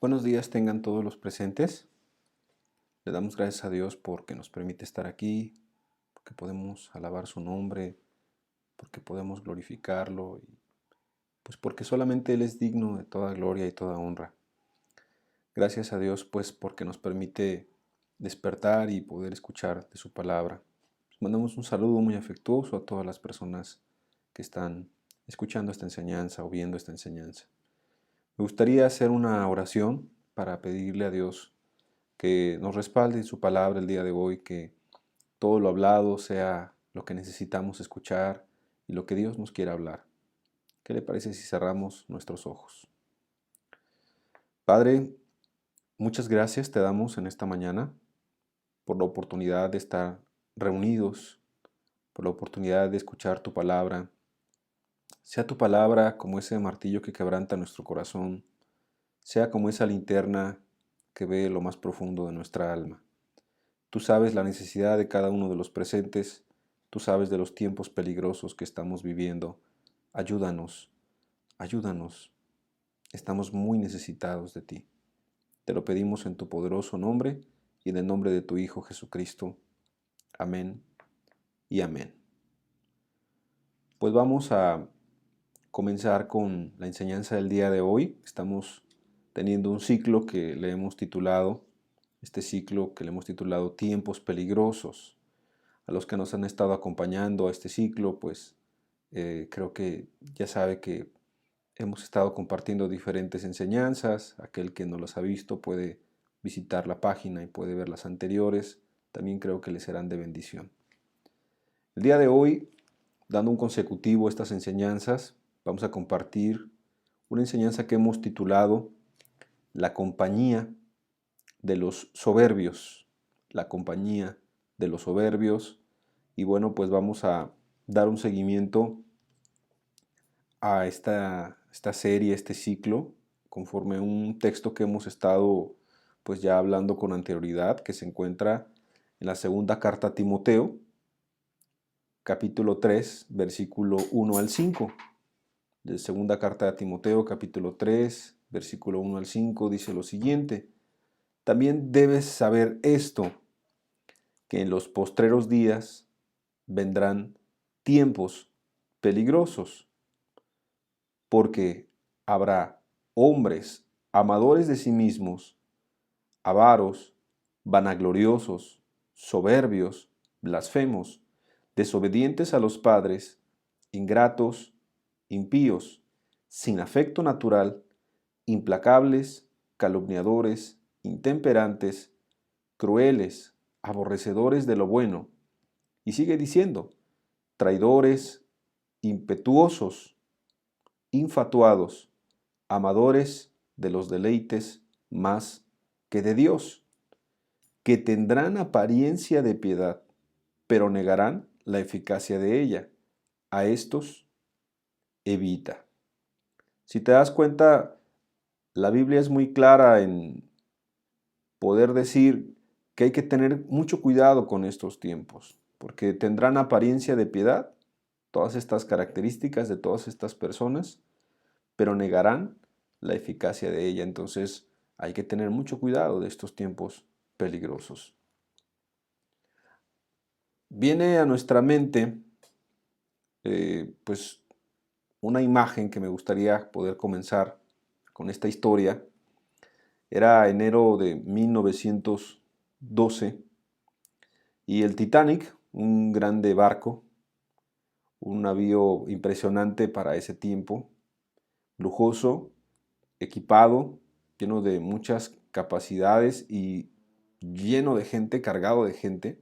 Buenos días tengan todos los presentes. Le damos gracias a Dios porque nos permite estar aquí, porque podemos alabar su nombre, porque podemos glorificarlo y pues porque solamente Él es digno de toda gloria y toda honra. Gracias a Dios pues porque nos permite despertar y poder escuchar de su palabra. Mandamos un saludo muy afectuoso a todas las personas que están escuchando esta enseñanza o viendo esta enseñanza. Me gustaría hacer una oración para pedirle a Dios que nos respalde en su palabra el día de hoy, que todo lo hablado sea lo que necesitamos escuchar y lo que Dios nos quiera hablar. ¿Qué le parece si cerramos nuestros ojos? Padre, muchas gracias te damos en esta mañana por la oportunidad de estar reunidos, por la oportunidad de escuchar tu palabra. Sea tu palabra como ese martillo que quebranta nuestro corazón, sea como esa linterna que ve lo más profundo de nuestra alma. Tú sabes la necesidad de cada uno de los presentes, tú sabes de los tiempos peligrosos que estamos viviendo. Ayúdanos, ayúdanos. Estamos muy necesitados de ti. Te lo pedimos en tu poderoso nombre y en el nombre de tu Hijo Jesucristo. Amén y amén. Pues vamos a comenzar con la enseñanza del día de hoy. Estamos teniendo un ciclo que le hemos titulado, Tiempos Peligrosos. A los que nos han estado acompañando a este ciclo, pues creo que ya sabe que hemos estado compartiendo diferentes enseñanzas. Aquel que no las ha visto puede visitar la página y puede ver las anteriores. También creo que le serán de bendición. El día de hoy, dando un consecutivo a estas enseñanzas, vamos a compartir una enseñanza que hemos titulado La compañía de los soberbios. La compañía de los soberbios. Y bueno, pues vamos a dar un seguimiento a esta serie, este ciclo, conforme un texto que hemos estado pues ya hablando con anterioridad, que se encuentra en la segunda carta a Timoteo, capítulo 3, versículo 1 al 5. De segunda carta a Timoteo, capítulo 3, versículo 1 al 5, dice lo siguiente: También debes saber esto, que en los postreros días vendrán tiempos peligrosos, porque habrá hombres amadores de sí mismos, avaros, vanagloriosos, soberbios, blasfemos, desobedientes a los padres, ingratos, impíos, sin afecto natural, implacables, calumniadores, intemperantes, crueles, aborrecedores de lo bueno. Y sigue diciendo, traidores, impetuosos, infatuados, amadores de los deleites más que de Dios, que tendrán apariencia de piedad, pero negarán la eficacia de ella. A estos evita. Si te das cuenta, la Biblia es muy clara en poder decir que hay que tener mucho cuidado con estos tiempos, porque tendrán apariencia de piedad, todas estas características de todas estas personas, pero negarán la eficacia de ella. Entonces hay que tener mucho cuidado de estos tiempos peligrosos. Viene a nuestra mente pues una imagen que me gustaría poder comenzar con esta historia. Era enero de 1912 y el Titanic, un grande barco, un navío impresionante para ese tiempo, lujoso, equipado, lleno de muchas capacidades y lleno de gente, cargado de gente,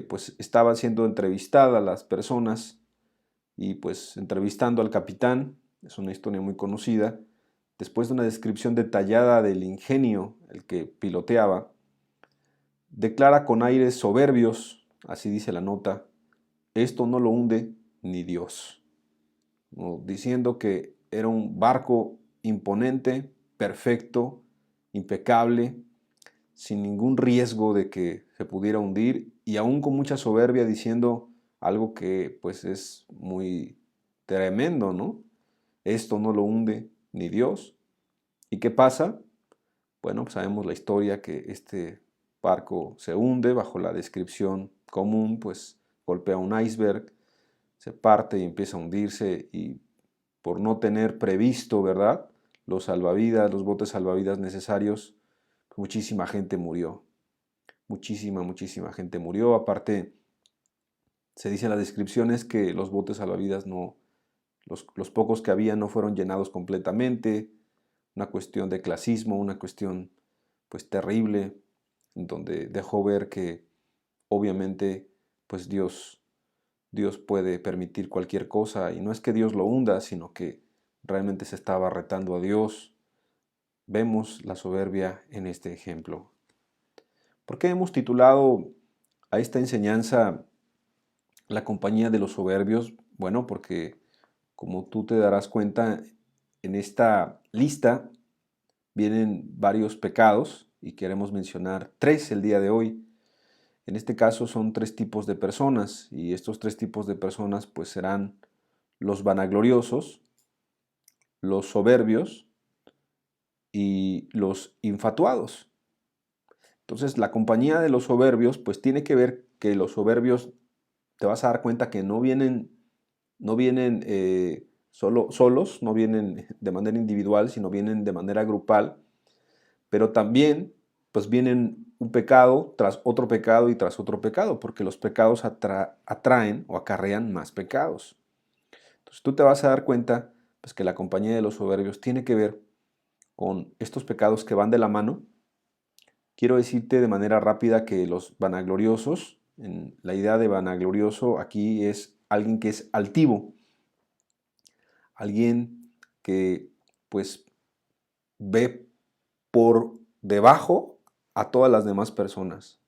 pues estaban siendo entrevistadas las personas y pues entrevistando al capitán, es una historia muy conocida, después de una descripción detallada del ingenio, el que piloteaba, declara con aires soberbios, así dice la nota, esto no lo hunde ni Dios, ¿no? Diciendo que era un barco imponente, perfecto, impecable, sin ningún riesgo de que se pudiera hundir y aún con mucha soberbia diciendo algo que pues es muy tremendo, ¿no? Esto no lo hunde ni Dios. ¿Y qué pasa? Bueno, pues sabemos la historia que este barco se hunde bajo la descripción común, pues golpea un iceberg, se parte y empieza a hundirse y por no tener previsto, ¿verdad? Los salvavidas, los botes salvavidas necesarios, muchísima gente murió. Muchísima gente murió. Aparte, se dice en las descripciones que los botes salvavidas no, los pocos que había no fueron llenados completamente. Una cuestión de clasismo, una cuestión pues terrible, en donde dejó ver que obviamente pues Dios puede permitir cualquier cosa y no es que Dios lo hunda, sino que realmente se estaba retando a Dios. Vemos la soberbia en este ejemplo. ¿Por qué hemos titulado a esta enseñanza La compañía de los soberbios? Bueno, porque como tú te darás cuenta, en esta lista vienen varios pecados y queremos mencionar tres el día de hoy. En este caso son tres tipos de personas y estos tres tipos de personas pues serán los vanagloriosos, los soberbios y los infatuados. Entonces la compañía de los soberbios pues tiene que ver que los soberbios te vas a dar cuenta que no vienen solos, no vienen de manera individual, sino vienen de manera grupal, pero también pues vienen un pecado tras otro pecado y tras otro pecado, porque los pecados atraen o acarrean más pecados. Entonces tú te vas a dar cuenta pues, que la compañía de los soberbios tiene que ver con estos pecados que van de la mano. Quiero decirte de manera rápida que los vanagloriosos, la idea de vanaglorioso aquí es alguien que es altivo, alguien que pues ve por debajo a todas las demás personas.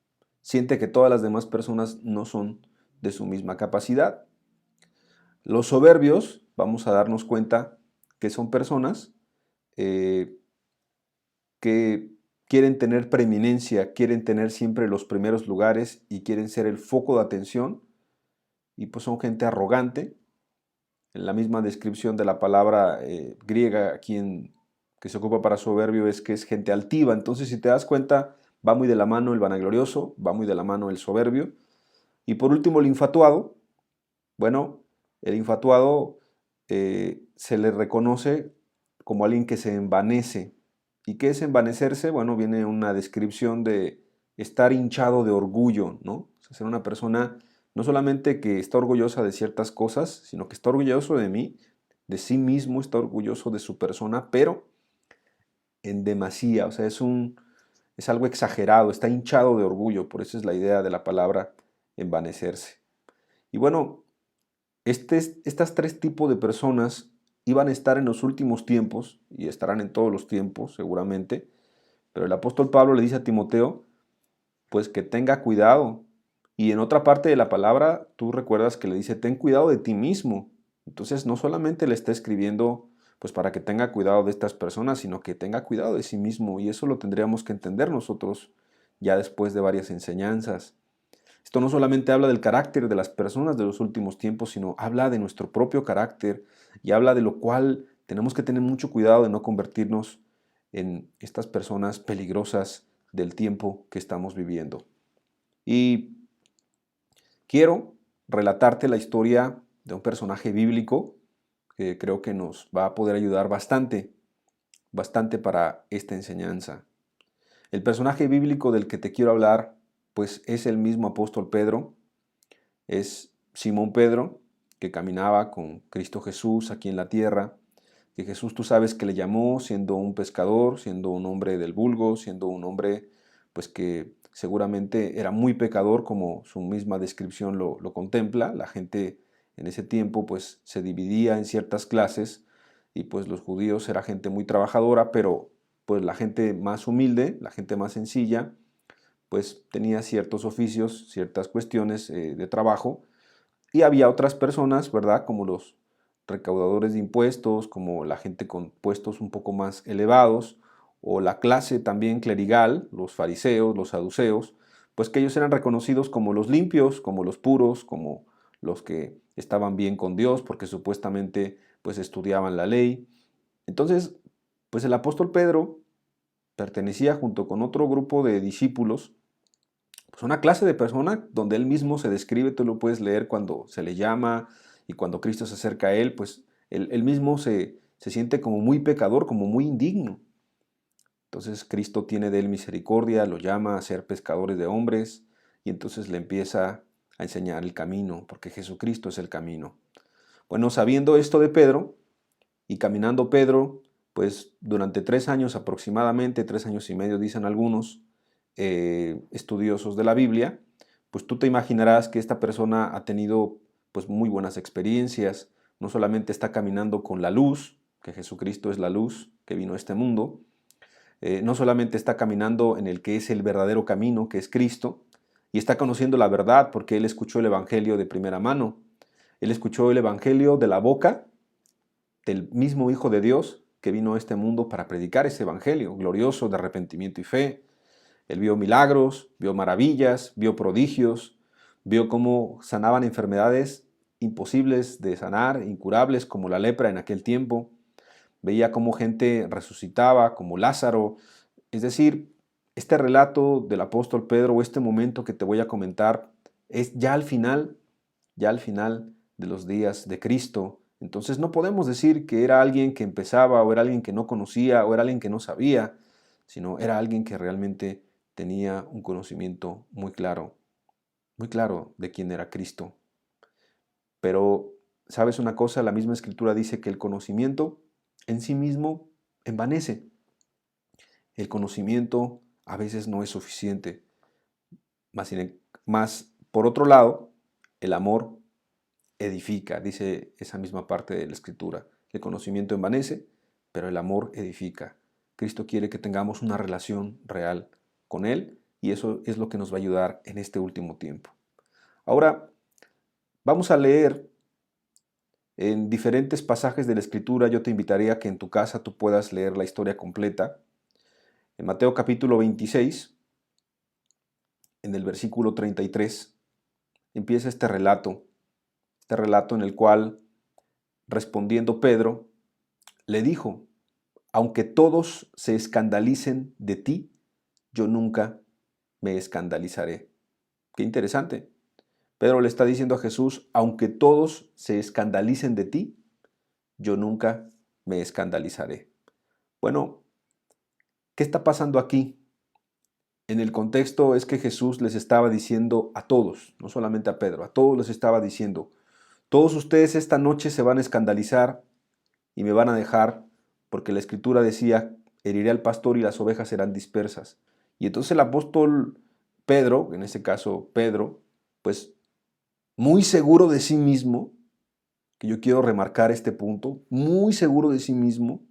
Siente que todas las demás personas no son de su misma capacidad. Los soberbios, vamos a darnos cuenta que son personas que quieren tener preeminencia, quieren tener siempre los primeros lugares y quieren ser el foco de atención y pues son gente arrogante. En la misma descripción de la palabra griega aquí que se ocupa para soberbio es que es gente altiva. Entonces, si te das cuenta, va muy de la mano el vanaglorioso, va muy de la mano el soberbio. Y por último, el infatuado. Bueno, el infatuado se le reconoce como alguien que se envanece. ¿Y qué es envanecerse? Bueno, viene una descripción de estar hinchado de orgullo, ¿no? O sea, ser una persona no solamente que está orgullosa de ciertas cosas, sino que está orgulloso de mí, de sí mismo, está orgulloso de su persona, pero en demasía, o sea, es algo exagerado, está hinchado de orgullo, por eso es la idea de la palabra envanecerse. Y bueno, estas tres tipos de personas iban a estar en los últimos tiempos y estarán en todos los tiempos seguramente, pero el apóstol Pablo le dice a Timoteo, pues que tenga cuidado. Y en otra parte de la palabra, tú recuerdas que le dice, ten cuidado de ti mismo. Entonces, no solamente le está escribiendo, pues para que tenga cuidado de estas personas, sino que tenga cuidado de sí mismo. Y eso lo tendríamos que entender nosotros ya después de varias enseñanzas. Esto no solamente habla del carácter de las personas de los últimos tiempos, sino habla de nuestro propio carácter y habla de lo cual tenemos que tener mucho cuidado de no convertirnos en estas personas peligrosas del tiempo que estamos viviendo. Y quiero relatarte la historia de un personaje bíblico que creo que nos va a poder ayudar bastante, bastante para esta enseñanza. El personaje bíblico del que te quiero hablar, pues es el mismo apóstol Pedro, es Simón Pedro, que caminaba con Cristo Jesús aquí en la tierra, que Jesús tú sabes que le llamó siendo un pescador, siendo un hombre del vulgo, siendo un hombre pues que seguramente era muy pecador como su misma descripción lo contempla. La gente en ese tiempo pues se dividía en ciertas clases y pues los judíos era gente muy trabajadora, pero pues la gente más humilde, la gente más sencilla, pues tenía ciertos oficios, ciertas cuestiones de trabajo y había otras personas, ¿verdad? Como los recaudadores de impuestos, como la gente con puestos un poco más elevados, o la clase también clerical, los fariseos, los saduceos, pues que ellos eran reconocidos como los limpios, como los puros, como los que estaban bien con Dios, porque supuestamente pues estudiaban la ley. Entonces, pues el apóstol Pedro pertenecía junto con otro grupo de discípulos, pues una clase de persona donde él mismo se describe, tú lo puedes leer cuando se le llama y cuando Cristo se acerca a él, pues él mismo se siente como muy pecador, como muy indigno. Entonces Cristo tiene de él misericordia, lo llama a ser pescadores de hombres y entonces le empieza a enseñar el camino, porque Jesucristo es el camino. Bueno, sabiendo esto de Pedro y caminando Pedro, pues durante 3 años aproximadamente, 3 años y medio dicen algunos estudiosos de la Biblia, pues tú te imaginarás que esta persona ha tenido pues muy buenas experiencias, no solamente está caminando con la luz, que Jesucristo es la luz que vino a este mundo, no solamente está caminando en el que es el verdadero camino, que es Cristo, y está conociendo la verdad porque él escuchó el Evangelio de primera mano. Él escuchó el Evangelio de la boca del mismo Hijo de Dios que vino a este mundo para predicar ese Evangelio glorioso de arrepentimiento y fe. Él vio milagros, vio maravillas, vio prodigios, vio cómo sanaban enfermedades imposibles de sanar, incurables como la lepra en aquel tiempo. Veía cómo gente resucitaba, como Lázaro. Es decir, este relato del apóstol Pedro o este momento que te voy a comentar es ya al final de los días de Cristo. Entonces no podemos decir que era alguien que empezaba o era alguien que no conocía o era alguien que no sabía, sino era alguien que realmente tenía un conocimiento muy claro de quién era Cristo. Pero, ¿sabes una cosa? La misma escritura dice que el conocimiento en sí mismo envanece. El conocimiento a veces no es suficiente. Más, por otro lado, el amor edifica, dice esa misma parte de la escritura. El conocimiento envanece, pero el amor edifica. Cristo quiere que tengamos una relación real con Él y eso es lo que nos va a ayudar en este último tiempo. Ahora, vamos a leer en diferentes pasajes de la escritura. Yo te invitaría a que en tu casa tú puedas leer la historia completa. En Mateo capítulo 26, en el versículo 33, empieza este relato en el cual, respondiendo Pedro, le dijo: aunque todos se escandalicen de ti, yo nunca me escandalizaré. Qué interesante. Pedro le está diciendo a Jesús: aunque todos se escandalicen de ti, yo nunca me escandalizaré. Bueno, ¿qué está pasando aquí? En el contexto es que Jesús les estaba diciendo a todos, no solamente a Pedro, a todos les estaba diciendo: todos ustedes esta noche se van a escandalizar y me van a dejar, porque la escritura decía: heriré al pastor y las ovejas serán dispersas. Y entonces el apóstol Pedro, en este caso Pedro, pues muy seguro de sí mismo, que yo quiero remarcar este punto, muy seguro de sí mismo,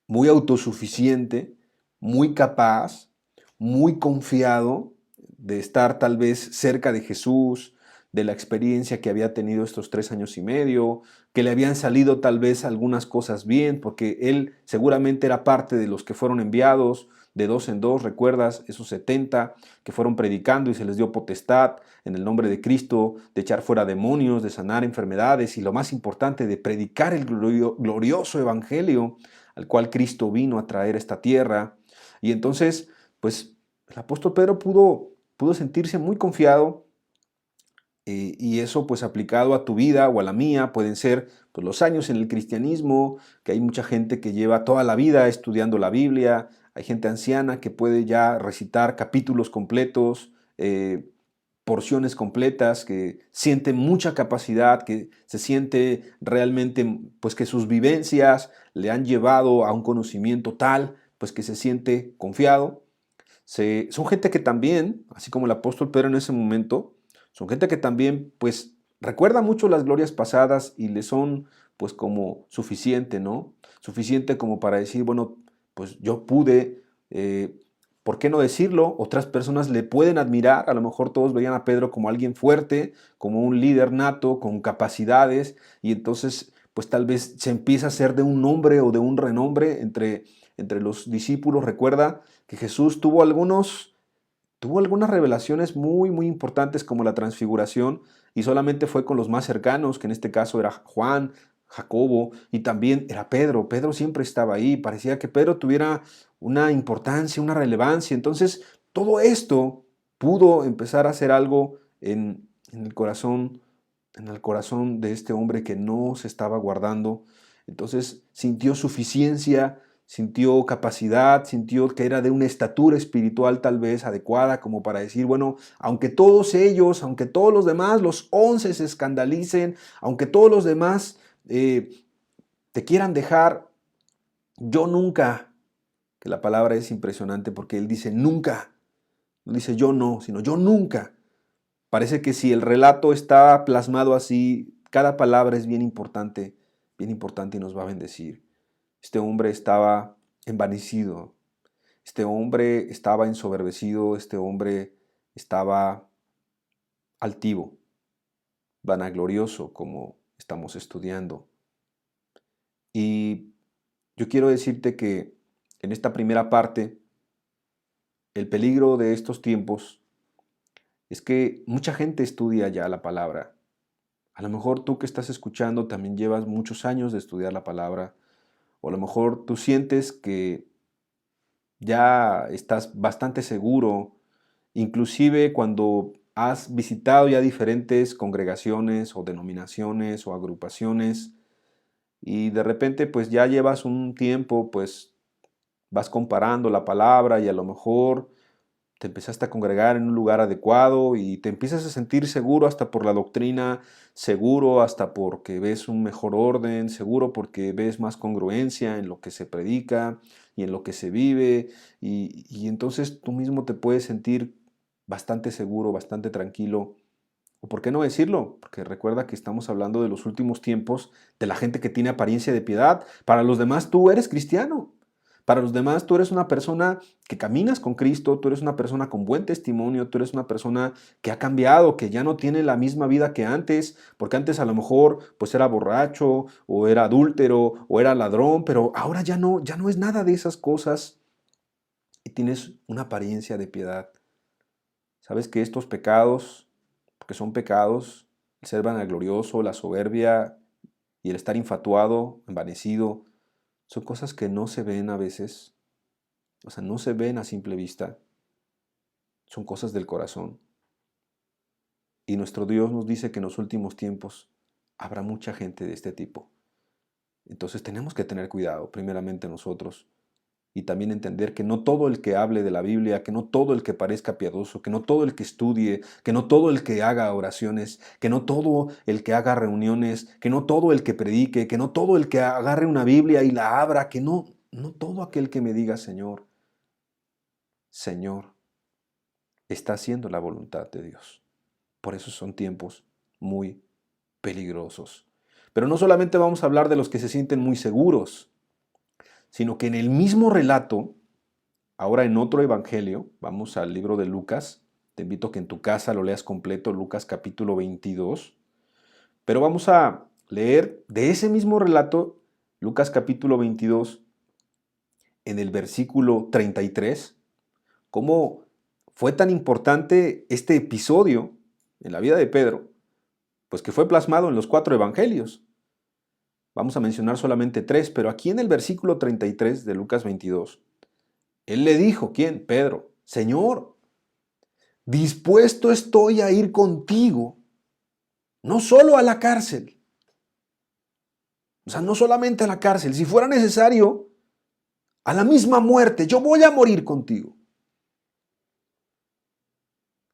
muy autosuficiente, muy capaz, muy confiado de estar tal vez cerca de Jesús, de la experiencia que había tenido estos 3 años y medio, que le habían salido tal vez algunas cosas bien, porque él seguramente era parte de los que fueron enviados de dos en dos, ¿recuerdas? Esos 70 que fueron predicando y se les dio potestad en el nombre de Cristo, de echar fuera demonios, de sanar enfermedades y lo más importante, de predicar el glorioso evangelio al cual Cristo vino a traer a esta tierra. Y entonces, pues el apóstol Pedro pudo sentirse muy confiado, y eso pues aplicado a tu vida o a la mía pueden ser pues, los años en el cristianismo, que hay mucha gente que lleva toda la vida estudiando la Biblia, hay gente anciana que puede ya recitar capítulos completos, porciones completas, que siente mucha capacidad, que se siente realmente pues que sus vivencias le han llevado a un conocimiento tal, pues que se siente confiado. Son gente que también, así como el apóstol Pedro en ese momento, son gente que también pues recuerda mucho las glorias pasadas y le son pues como suficiente, ¿no? Suficiente como para decir, bueno, pues yo pude, ¿por qué no decirlo? Otras personas le pueden admirar, a lo mejor todos veían a Pedro como alguien fuerte, como un líder nato, con capacidades, y entonces pues tal vez se empieza a hacer de un nombre o de un renombre entre los discípulos. Recuerda que Jesús tuvo algunas revelaciones muy, muy importantes como la transfiguración y solamente fue con los más cercanos, que en este caso era Juan, Jacobo, y también era Pedro. Pedro siempre estaba ahí, parecía que Pedro tuviera una importancia, una relevancia. Entonces, todo esto pudo empezar a hacer algo en el corazón de este hombre que no se estaba guardando. Entonces, sintió suficiencia, sintió capacidad, sintió que era de una estatura espiritual tal vez adecuada como para decir, bueno, aunque todos ellos, aunque todos los demás, los 11 se escandalicen, aunque todos los demás te quieran dejar, yo nunca, que la palabra es impresionante porque él dice nunca, no dice yo no, sino yo nunca. Parece que si el relato está plasmado así, cada palabra es bien importante y nos va a bendecir. Este hombre estaba envanecido, este hombre estaba ensoberbecido, este hombre estaba altivo, vanaglorioso, como estamos estudiando. Y yo quiero decirte que en esta primera parte, el peligro de estos tiempos es que mucha gente estudia ya la palabra. A lo mejor tú que estás escuchando también llevas muchos años de estudiar la palabra, o a lo mejor tú sientes que ya estás bastante seguro, inclusive cuando has visitado ya diferentes congregaciones o denominaciones o agrupaciones y de repente pues ya llevas un tiempo, pues vas comparando la palabra y a lo mejor te empezaste a congregar en un lugar adecuado y te empiezas a sentir seguro hasta por la doctrina, seguro hasta porque ves un mejor orden, seguro porque ves más congruencia en lo que se predica y en lo que se vive y entonces tú mismo te puedes sentir bastante seguro, bastante tranquilo. ¿O por qué no decirlo? Porque recuerda que estamos hablando de los últimos tiempos, de la gente que tiene apariencia de piedad. Para los demás tú eres cristiano. Para los demás tú eres una persona que caminas con Cristo, tú eres una persona con buen testimonio, tú eres una persona que ha cambiado, que ya no tiene la misma vida que antes, porque antes a lo mejor pues era borracho o era adúltero o era ladrón, pero ahora ya no es nada de esas cosas y tienes una apariencia de piedad. Sabes que estos pecados, porque son pecados, el ser vanaglorioso, la soberbia y el estar infatuado, envanecido, son cosas que no se ven a veces, o sea, no se ven a simple vista, son cosas del corazón. Y nuestro Dios nos dice que en los últimos tiempos habrá mucha gente de este tipo. Entonces tenemos que tener cuidado, primeramente nosotros, y también entender que no todo el que hable de la Biblia, que no todo el que parezca piadoso, que no todo el que estudie, que no todo el que haga oraciones, que no todo el que haga reuniones, que no todo el que predique, que no todo el que agarre una Biblia y la abra, que no todo aquel que me diga Señor, Señor, está haciendo la voluntad de Dios. Por eso son tiempos muy peligrosos. Pero no solamente vamos a hablar de los que se sienten muy seguros, sino que en el mismo relato, ahora en otro evangelio, vamos al libro de Lucas, te invito a que en tu casa lo leas completo, Lucas capítulo 22, pero vamos a leer de ese mismo relato, Lucas capítulo 22, en el versículo 33, cómo fue tan importante este episodio en la vida de Pedro, pues que fue plasmado en los 4 evangelios. Vamos a mencionar solamente 3, pero aquí en el versículo 33 de Lucas 22, él le dijo, ¿quién? Pedro, Señor, dispuesto estoy a ir contigo, no solo a la cárcel, o sea, no solamente a la cárcel, si fuera necesario, a la misma muerte, yo voy a morir contigo.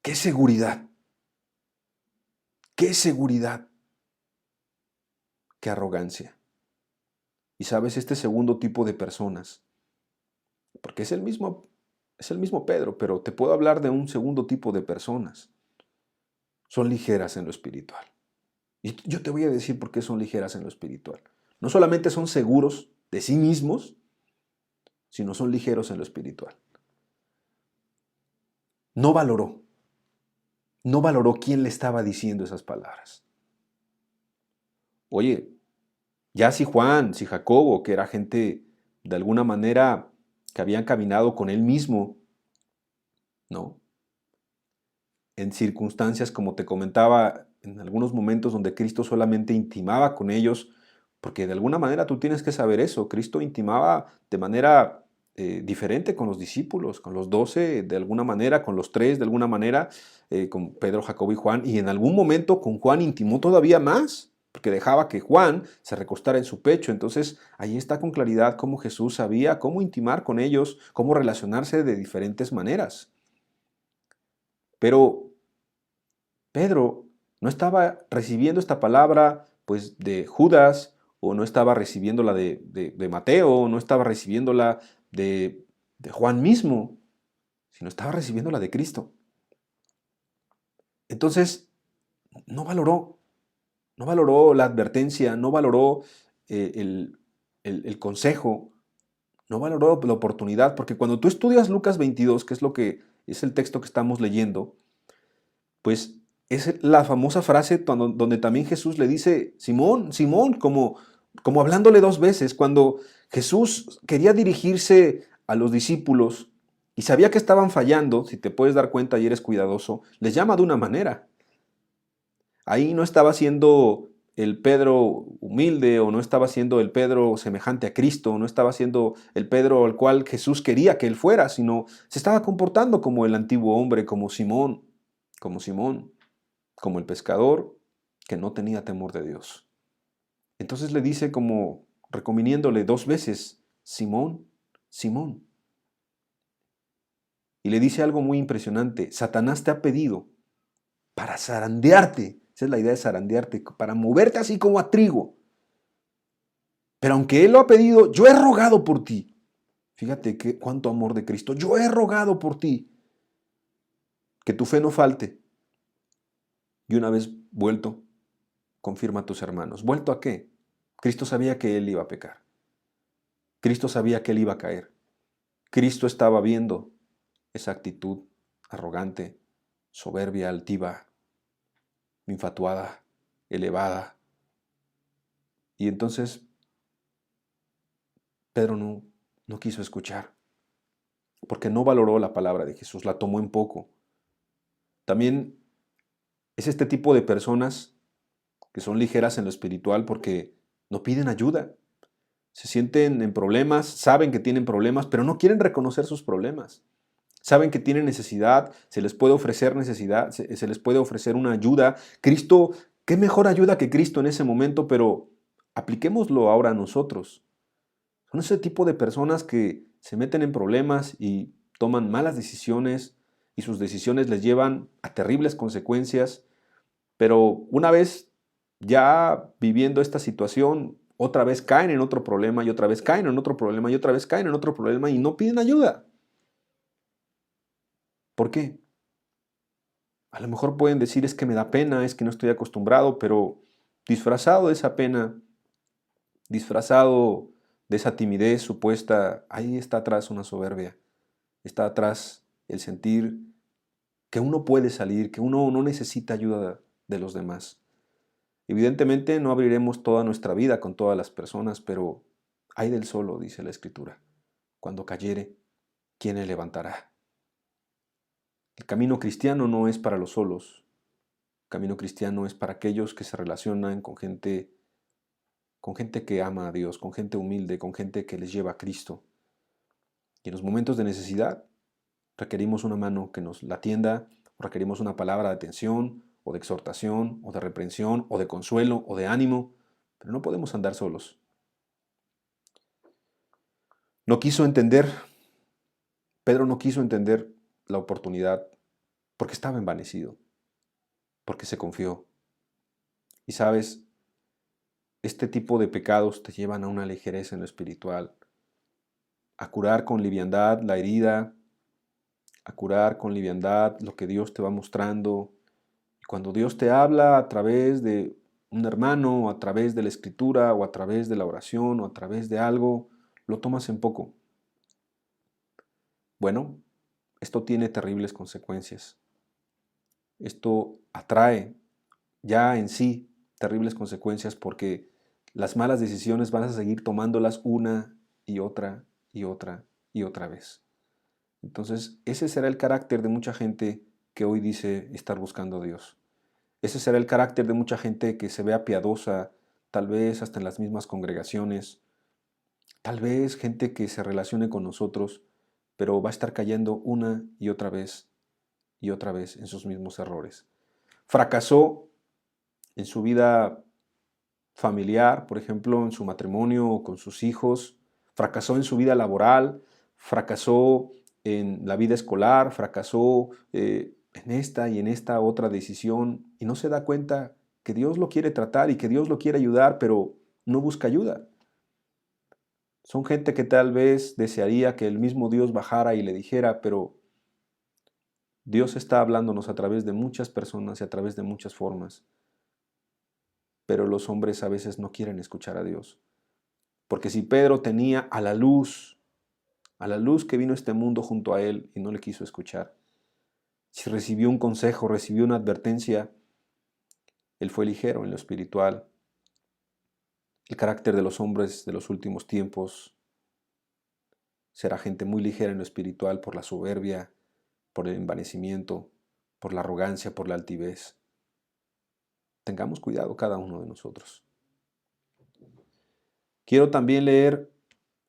¡Qué seguridad! ¡Qué seguridad! ¡Qué arrogancia! Y sabes, este segundo tipo de personas, porque es el mismo Pedro, pero te puedo hablar de un segundo tipo de personas, son ligeras en lo espiritual. Y yo te voy a decir por qué son ligeras en lo espiritual. No solamente son seguros de sí mismos, sino son ligeros en lo espiritual. No valoró, no valoró quién le estaba diciendo esas palabras. Oye, ya si Juan, si Jacobo, que era gente de alguna manera que habían caminado con él mismo, ¿no? En circunstancias, como te comentaba, en algunos momentos donde Cristo solamente intimaba con ellos, Porque de alguna manera tú tienes que saber eso. Cristo intimaba de manera diferente con los discípulos, con los 12 de alguna manera, con los 3 de alguna manera, con Pedro, Jacobo y Juan, y en algún momento con Juan intimó todavía más, porque dejaba que Juan se recostara en su pecho. Entonces ahí está con claridad cómo Jesús sabía cómo intimar con ellos, cómo relacionarse de diferentes maneras. Pero Pedro no estaba recibiendo esta palabra pues de Judas, o no estaba recibiéndola de Mateo, no estaba recibiéndola de Juan mismo, sino estaba recibiéndola de Cristo. Entonces, no valoró, no valoró la advertencia, no valoró el consejo, no valoró la oportunidad, porque cuando tú estudias Lucas 22, que es lo que es el texto que estamos leyendo, pues es la famosa frase donde también Jesús le dice, Simón, Simón, como hablándole 2 veces, cuando Jesús quería dirigirse a los discípulos y sabía que estaban fallando, si te puedes dar cuenta y eres cuidadoso, les llama de una manera. Ahí no estaba siendo el Pedro humilde, o no estaba siendo el Pedro semejante a Cristo, no estaba siendo el Pedro al cual Jesús quería que él fuera, sino se estaba comportando como el antiguo hombre, como Simón, como el pescador que no tenía temor de Dios. Entonces le dice, como reconviniéndole 2 veces, Simón, Simón. Y le dice algo muy impresionante, Satanás te ha pedido para zarandearte, esa es la idea de zarandearte, para moverte así como a trigo. Pero aunque él lo ha pedido, yo he rogado por ti. Fíjate cuánto amor de Cristo. Yo he rogado por ti, que tu fe no falte. Y una vez vuelto, confirma a tus hermanos. ¿Vuelto a qué? Cristo sabía que él iba a pecar. Cristo sabía que él iba a caer. Cristo estaba viendo esa actitud arrogante, soberbia, altiva, infatuada, elevada. Y entonces Pedro no quiso escuchar, porque no valoró la palabra de Jesús, la tomó en poco. También es este tipo de personas que son ligeras en lo espiritual porque no piden ayuda. Se sienten en problemas, saben que tienen problemas, pero no quieren reconocer sus problemas. Saben que tienen necesidad, se les puede ofrecer necesidad, se les puede ofrecer una ayuda. Cristo, qué mejor ayuda que Cristo en ese momento, pero apliquémoslo ahora a nosotros. Son ese tipo de personas que se meten en problemas y toman malas decisiones, y sus decisiones les llevan a terribles consecuencias, pero una vez ya viviendo esta situación, otra vez caen en otro problema, y otra vez caen en otro problema, y otra vez caen en otro problema, y no piden ayuda. ¿Por qué? A lo mejor pueden decir, es que me da pena, es que no estoy acostumbrado, pero disfrazado de esa pena, disfrazado de esa timidez supuesta, ahí está atrás una soberbia, está atrás el sentir que uno puede salir, que uno no necesita ayuda de los demás. Evidentemente no abriremos toda nuestra vida con todas las personas, pero ay del solo, dice la Escritura, cuando cayere, ¿quién le levantará? El camino cristiano no es para los solos. El camino cristiano es para aquellos que se relacionan con gente que ama a Dios, con gente humilde, con gente que les lleva a Cristo. Y en los momentos de necesidad requerimos una mano que nos la atienda, requerimos una palabra de atención, o de exhortación, o de reprensión, o de consuelo, o de ánimo, pero no podemos andar solos. No quiso entender, Pedro no quiso entender la oportunidad porque estaba envanecido, porque se confió. Y sabes, este tipo de pecados te llevan a una ligereza en lo espiritual, a curar con liviandad la herida, a curar con liviandad lo que Dios te va mostrando. Y cuando Dios te habla a través de un hermano, o a través de la escritura, o a través de la oración, o a través de algo, lo tomas en poco. Bueno, esto tiene terribles consecuencias. Esto atrae ya en sí terribles consecuencias, porque las malas decisiones vas a seguir tomándolas una y otra y otra y otra vez. Entonces, ese será el carácter de mucha gente que hoy dice estar buscando a Dios. Ese será el carácter de mucha gente que se vea piadosa, tal vez hasta en las mismas congregaciones, tal vez gente que se relacione con nosotros, pero va a estar cayendo una y otra vez en sus mismos errores. Fracasó en su vida familiar, por ejemplo, en su matrimonio o con sus hijos, fracasó en su vida laboral, fracasó en la vida escolar, fracasó en esta y en esta otra decisión y no se da cuenta que Dios lo quiere tratar y que Dios lo quiere ayudar, pero no busca ayuda. Son gente que tal vez desearía que el mismo Dios bajara y le dijera, pero Dios está hablándonos a través de muchas personas y a través de muchas formas. Pero los hombres a veces no quieren escuchar a Dios. Porque si Pedro tenía a la luz que vino a este mundo junto a él y no le quiso escuchar, si recibió un consejo, recibió una advertencia, él fue ligero en lo espiritual. El carácter de los hombres de los últimos tiempos será gente muy ligera en lo espiritual por la soberbia, por el envanecimiento, por la arrogancia, por la altivez. Tengamos cuidado cada uno de nosotros. Quiero también leer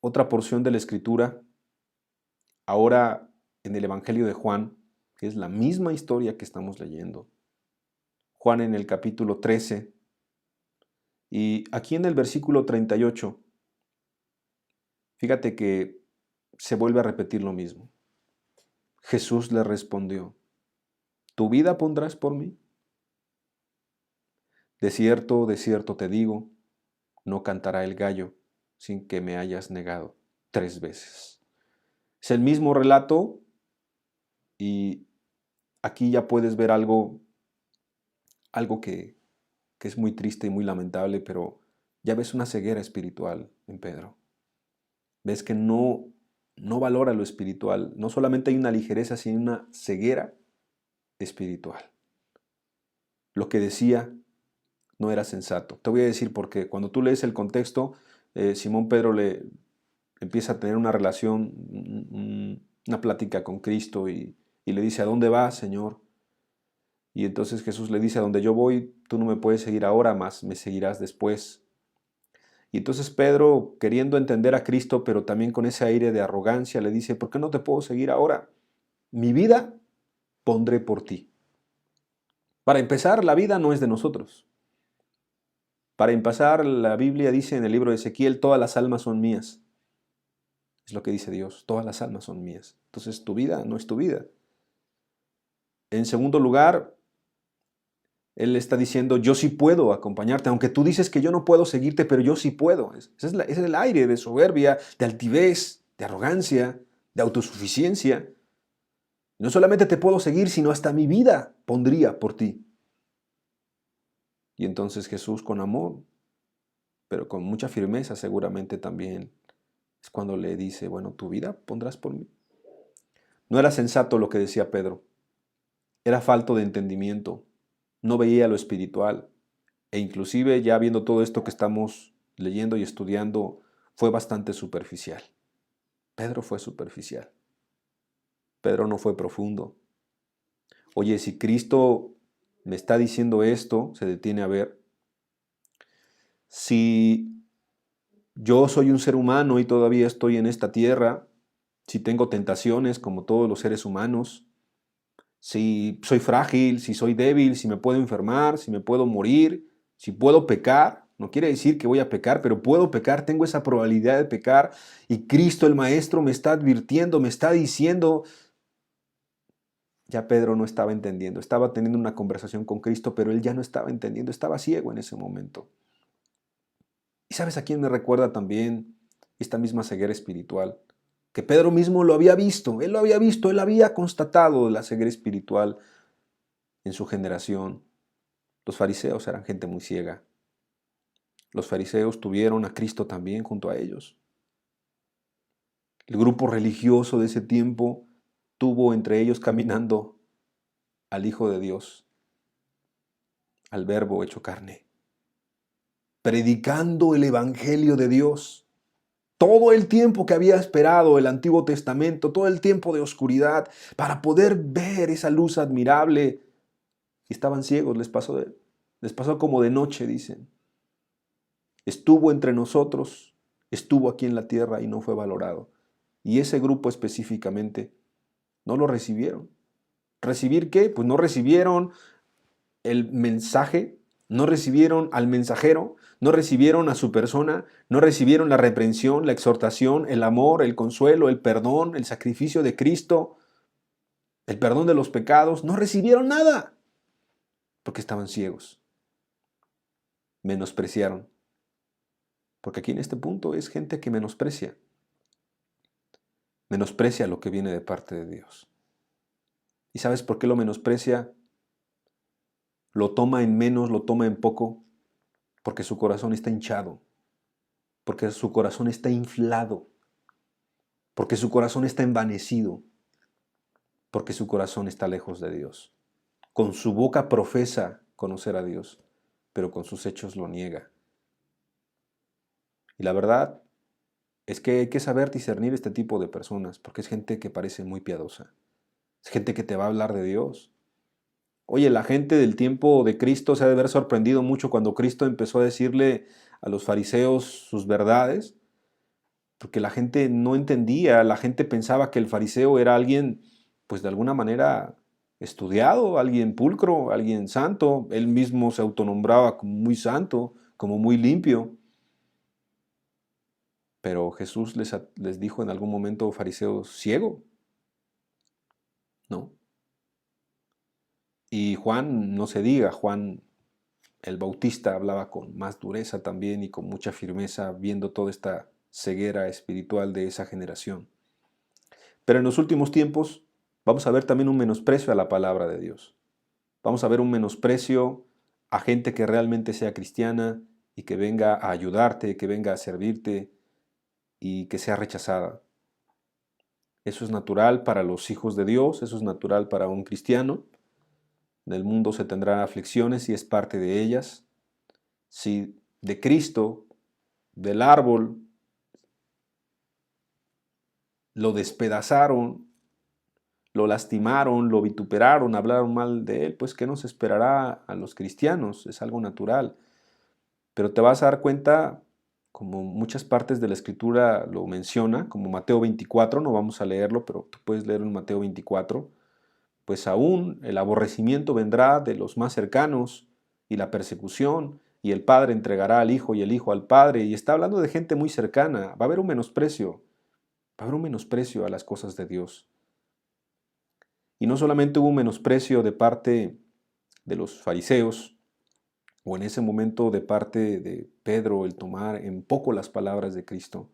otra porción de la Escritura, ahora en el Evangelio de Juan, que es la misma historia que estamos leyendo. Juan en el capítulo 13, y aquí en el versículo 38, fíjate que se vuelve a repetir lo mismo. Jesús le respondió, ¿tu vida pondrás por mí? De cierto te digo, no cantará el gallo sin que me hayas negado 3 veces. Es el mismo relato y aquí ya puedes ver algo que es muy triste y muy lamentable, pero ya ves una ceguera espiritual en Pedro. Ves que no valora lo espiritual. No solamente hay una ligereza, sino una ceguera espiritual. Lo que decía no era sensato. Te voy a decir por qué. Cuando tú lees el contexto, Simón Pedro le empieza a tener una relación, una plática con Cristo y le dice, ¿a dónde vas, Señor? Y entonces Jesús le dice, a donde yo voy, tú no me puedes seguir ahora, más me seguirás después. Y entonces Pedro, queriendo entender a Cristo, pero también con ese aire de arrogancia, le dice, ¿por qué no te puedo seguir ahora? Mi vida pondré por ti. Para empezar, la vida no es de nosotros. Para empezar, la Biblia dice en el libro de Ezequiel, todas las almas son mías. Es lo que dice Dios, todas las almas son mías. Entonces tu vida no es tu vida. En segundo lugar, Él está diciendo, yo sí puedo acompañarte, aunque tú dices que yo no puedo seguirte, pero yo sí puedo. Ese es el aire de soberbia, de altivez, de arrogancia, de autosuficiencia. No solamente te puedo seguir, sino hasta mi vida pondría por ti. Y entonces Jesús con amor, pero con mucha firmeza seguramente también, es cuando le dice, bueno, tu vida pondrás por mí. No era sensato lo que decía Pedro, era falto de entendimiento, no veía lo espiritual, e inclusive ya viendo todo esto que estamos leyendo y estudiando, fue bastante superficial. Pedro fue superficial. Pedro no fue profundo. Oye, si Cristo me está diciendo esto, se detiene a ver. Si yo soy un ser humano y todavía estoy en esta tierra, si tengo tentaciones como todos los seres humanos, si soy frágil, si soy débil, si me puedo enfermar, si me puedo morir, si puedo pecar, no quiere decir que voy a pecar, pero puedo pecar, tengo esa probabilidad de pecar y Cristo el Maestro me está advirtiendo, me está diciendo, ya Pedro no estaba entendiendo, estaba teniendo una conversación con Cristo, pero él ya no estaba entendiendo, estaba ciego en ese momento. ¿Y sabes a quién me recuerda también esta misma ceguera espiritual? Que Pedro mismo lo había visto, él había constatado la ceguera espiritual en su generación. Los fariseos eran gente muy ciega. Los fariseos tuvieron a Cristo también junto a ellos. El grupo religioso de ese tiempo tuvo entre ellos caminando al Hijo de Dios, al Verbo hecho carne, predicando el Evangelio de Dios. Todo el tiempo que había esperado el Antiguo Testamento, todo el tiempo de oscuridad, para poder ver esa luz admirable. Y estaban ciegos, les pasó como de noche, dicen. estuvo entre nosotros, estuvo aquí en la tierra y no fue valorado. Y ese grupo específicamente no lo recibieron. ¿Recibir qué? Pues no recibieron el mensaje, no recibieron al mensajero, no recibieron a su persona, no recibieron la reprensión, la exhortación, el amor, el consuelo, el perdón, el sacrificio de Cristo, el perdón de los pecados, no recibieron nada porque estaban ciegos, menospreciaron. Porque aquí en este punto es gente que menosprecia lo que viene de parte de Dios. ¿Y sabes por qué lo menosprecia? Lo toma en menos, lo toma en poco, porque su corazón está hinchado, porque su corazón está inflado, porque su corazón está envanecido, porque su corazón está lejos de Dios. Con su boca profesa conocer a Dios, pero con sus hechos lo niega. Y la verdad es que hay que saber discernir este tipo de personas, porque es gente que parece muy piadosa. Es gente que te va a hablar de Dios. Oye, la gente del tiempo de Cristo se ha de haber sorprendido mucho cuando Cristo empezó a decirle a los fariseos sus verdades, porque la gente no entendía, la gente pensaba que el fariseo era alguien, pues de alguna manera estudiado, alguien pulcro, alguien santo. Él mismo se autonombraba como muy santo, como muy limpio. Pero Jesús les dijo en algún momento, fariseo ciego, ¿no? Y Juan, no se diga, Juan el Bautista hablaba con más dureza también y con mucha firmeza, viendo toda esta ceguera espiritual de esa generación. Pero en los últimos tiempos vamos a ver también un menosprecio a la palabra de Dios. Vamos a ver un menosprecio a gente que realmente sea cristiana y que venga a ayudarte, que venga a servirte y que sea rechazada. Eso es natural para los hijos de Dios, eso es natural para un cristiano. En el mundo se tendrán aflicciones y es parte de ellas. Si de Cristo, del árbol, lo despedazaron, lo lastimaron, lo vituperaron, hablaron mal de él, pues ¿qué nos esperará a los cristianos? Es algo natural. Pero te vas a dar cuenta, como muchas partes de la Escritura lo menciona, como Mateo 24, no vamos a leerlo, pero tú puedes leerlo en Mateo 24, pues aún el aborrecimiento vendrá de los más cercanos y la persecución, y el Padre entregará al Hijo y el Hijo al Padre, y está hablando de gente muy cercana, va a haber un menosprecio, va a haber un menosprecio a las cosas de Dios. Y no solamente hubo un menosprecio de parte de los fariseos, o en ese momento de parte de Pedro el tomar en poco las palabras de Cristo,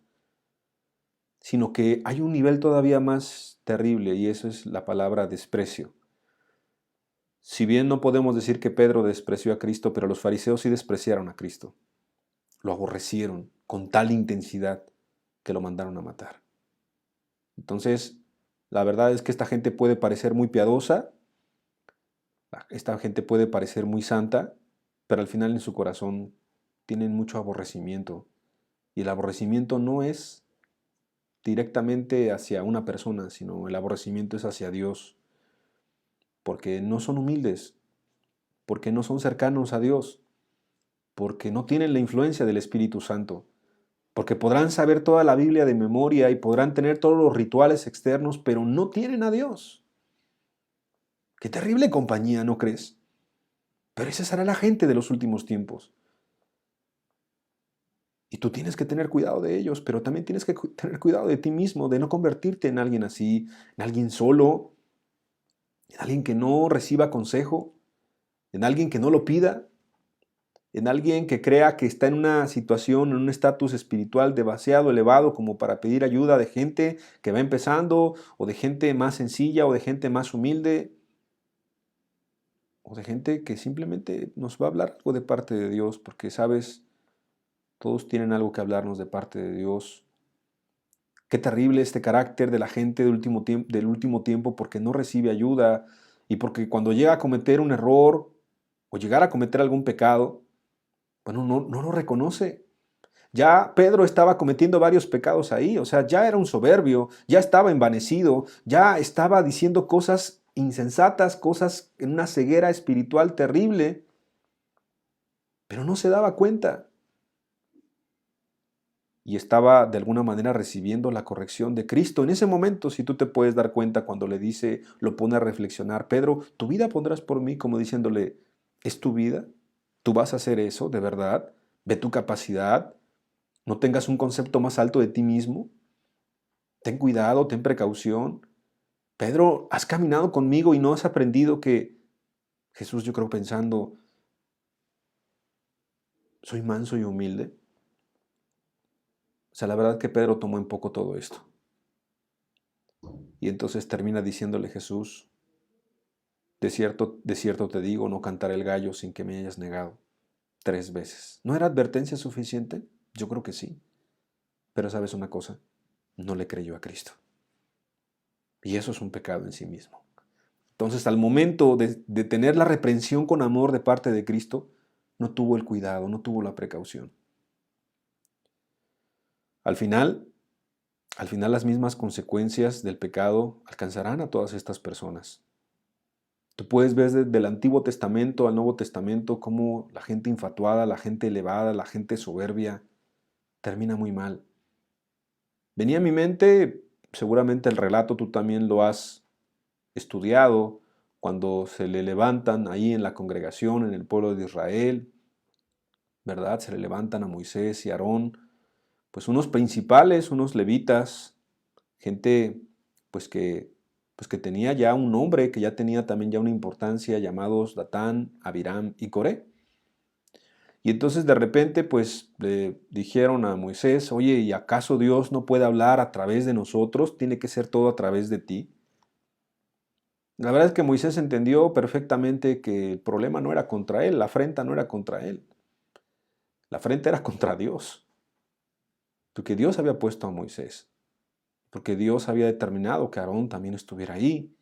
sino que hay un nivel todavía más terrible y eso es la palabra desprecio. Si bien no podemos decir que Pedro despreció a Cristo, pero los fariseos sí despreciaron a Cristo. Lo aborrecieron con tal intensidad que lo mandaron a matar. Entonces, la verdad es que esta gente puede parecer muy piadosa, esta gente puede parecer muy santa, pero al final en su corazón tienen mucho aborrecimiento. Y el aborrecimiento no es directamente hacia una persona, sino el aborrecimiento es hacia Dios, porque no son humildes, porque no son cercanos a Dios, porque no tienen la influencia del Espíritu Santo, porque podrán saber toda la Biblia de memoria y podrán tener todos los rituales externos, pero no tienen a Dios. Qué terrible compañía, ¿no crees? Pero esa será la gente de los últimos tiempos. Y tú tienes que tener cuidado de ellos, pero también tienes que tener cuidado de ti mismo, de no convertirte en alguien así, en alguien solo, en alguien que no reciba consejo, en alguien que no lo pida, en alguien que crea que está en una situación, en un estatus espiritual demasiado elevado como para pedir ayuda de gente que va empezando, o de gente más sencilla, o de gente más humilde, o de gente que simplemente nos va a hablar algo de parte de Dios, porque sabes, todos tienen algo que hablarnos de parte de Dios. Qué terrible este carácter de la gente del último tiempo porque no recibe ayuda y porque cuando llega a cometer un error o llegar a cometer algún pecado, bueno, no lo reconoce. Ya Pedro estaba cometiendo varios pecados ahí, o sea, ya era un soberbio, ya estaba envanecido, ya estaba diciendo cosas insensatas, cosas en una ceguera espiritual terrible, pero no se daba cuenta. y estaba de alguna manera recibiendo la corrección de Cristo. En ese momento, si tú te puedes dar cuenta cuando le dice, lo pone a reflexionar, Pedro, tu vida pondrás por mí, como diciéndole, ¿es tu vida? ¿Tú vas a hacer eso de verdad? Ve tu capacidad, no tengas un concepto más alto de ti mismo, ten cuidado, ten precaución. Pedro, has caminado conmigo y no has aprendido que Jesús, yo creo pensando, soy manso y humilde. O sea, la verdad que Pedro tomó en poco todo esto. Y entonces termina diciéndole Jesús, de cierto te digo, no cantaré el gallo sin que me hayas negado 3 veces. ¿No era advertencia suficiente? Yo creo que sí. Pero ¿sabes una cosa? No le creyó a Cristo. Y eso es un pecado en sí mismo. Entonces, al momento de tener la reprensión con amor de parte de Cristo, no tuvo el cuidado, no tuvo la precaución. Al final las mismas consecuencias del pecado alcanzarán a todas estas personas. Tú puedes ver desde el Antiguo Testamento al Nuevo Testamento cómo la gente infatuada, la gente elevada, la gente soberbia termina muy mal. Venía a mi mente, seguramente el relato tú también lo has estudiado, cuando se le levantan ahí en la congregación, en el pueblo de Israel, ¿verdad? Se le levantan a Moisés y Aarón, pues unos principales, unos levitas, gente pues que tenía ya un nombre, que ya tenía también ya una importancia, llamados Datán, Abiram y Coré. Y entonces de repente pues le dijeron a Moisés, oye, ¿y acaso Dios no puede hablar a través de nosotros? ¿Tiene que ser todo a través de ti? La verdad es que Moisés entendió perfectamente que el problema no era contra él, la afrenta no era contra él, la afrenta era contra Dios, porque Dios había puesto a Moisés, porque Dios había determinado que Aarón también estuviera ahí.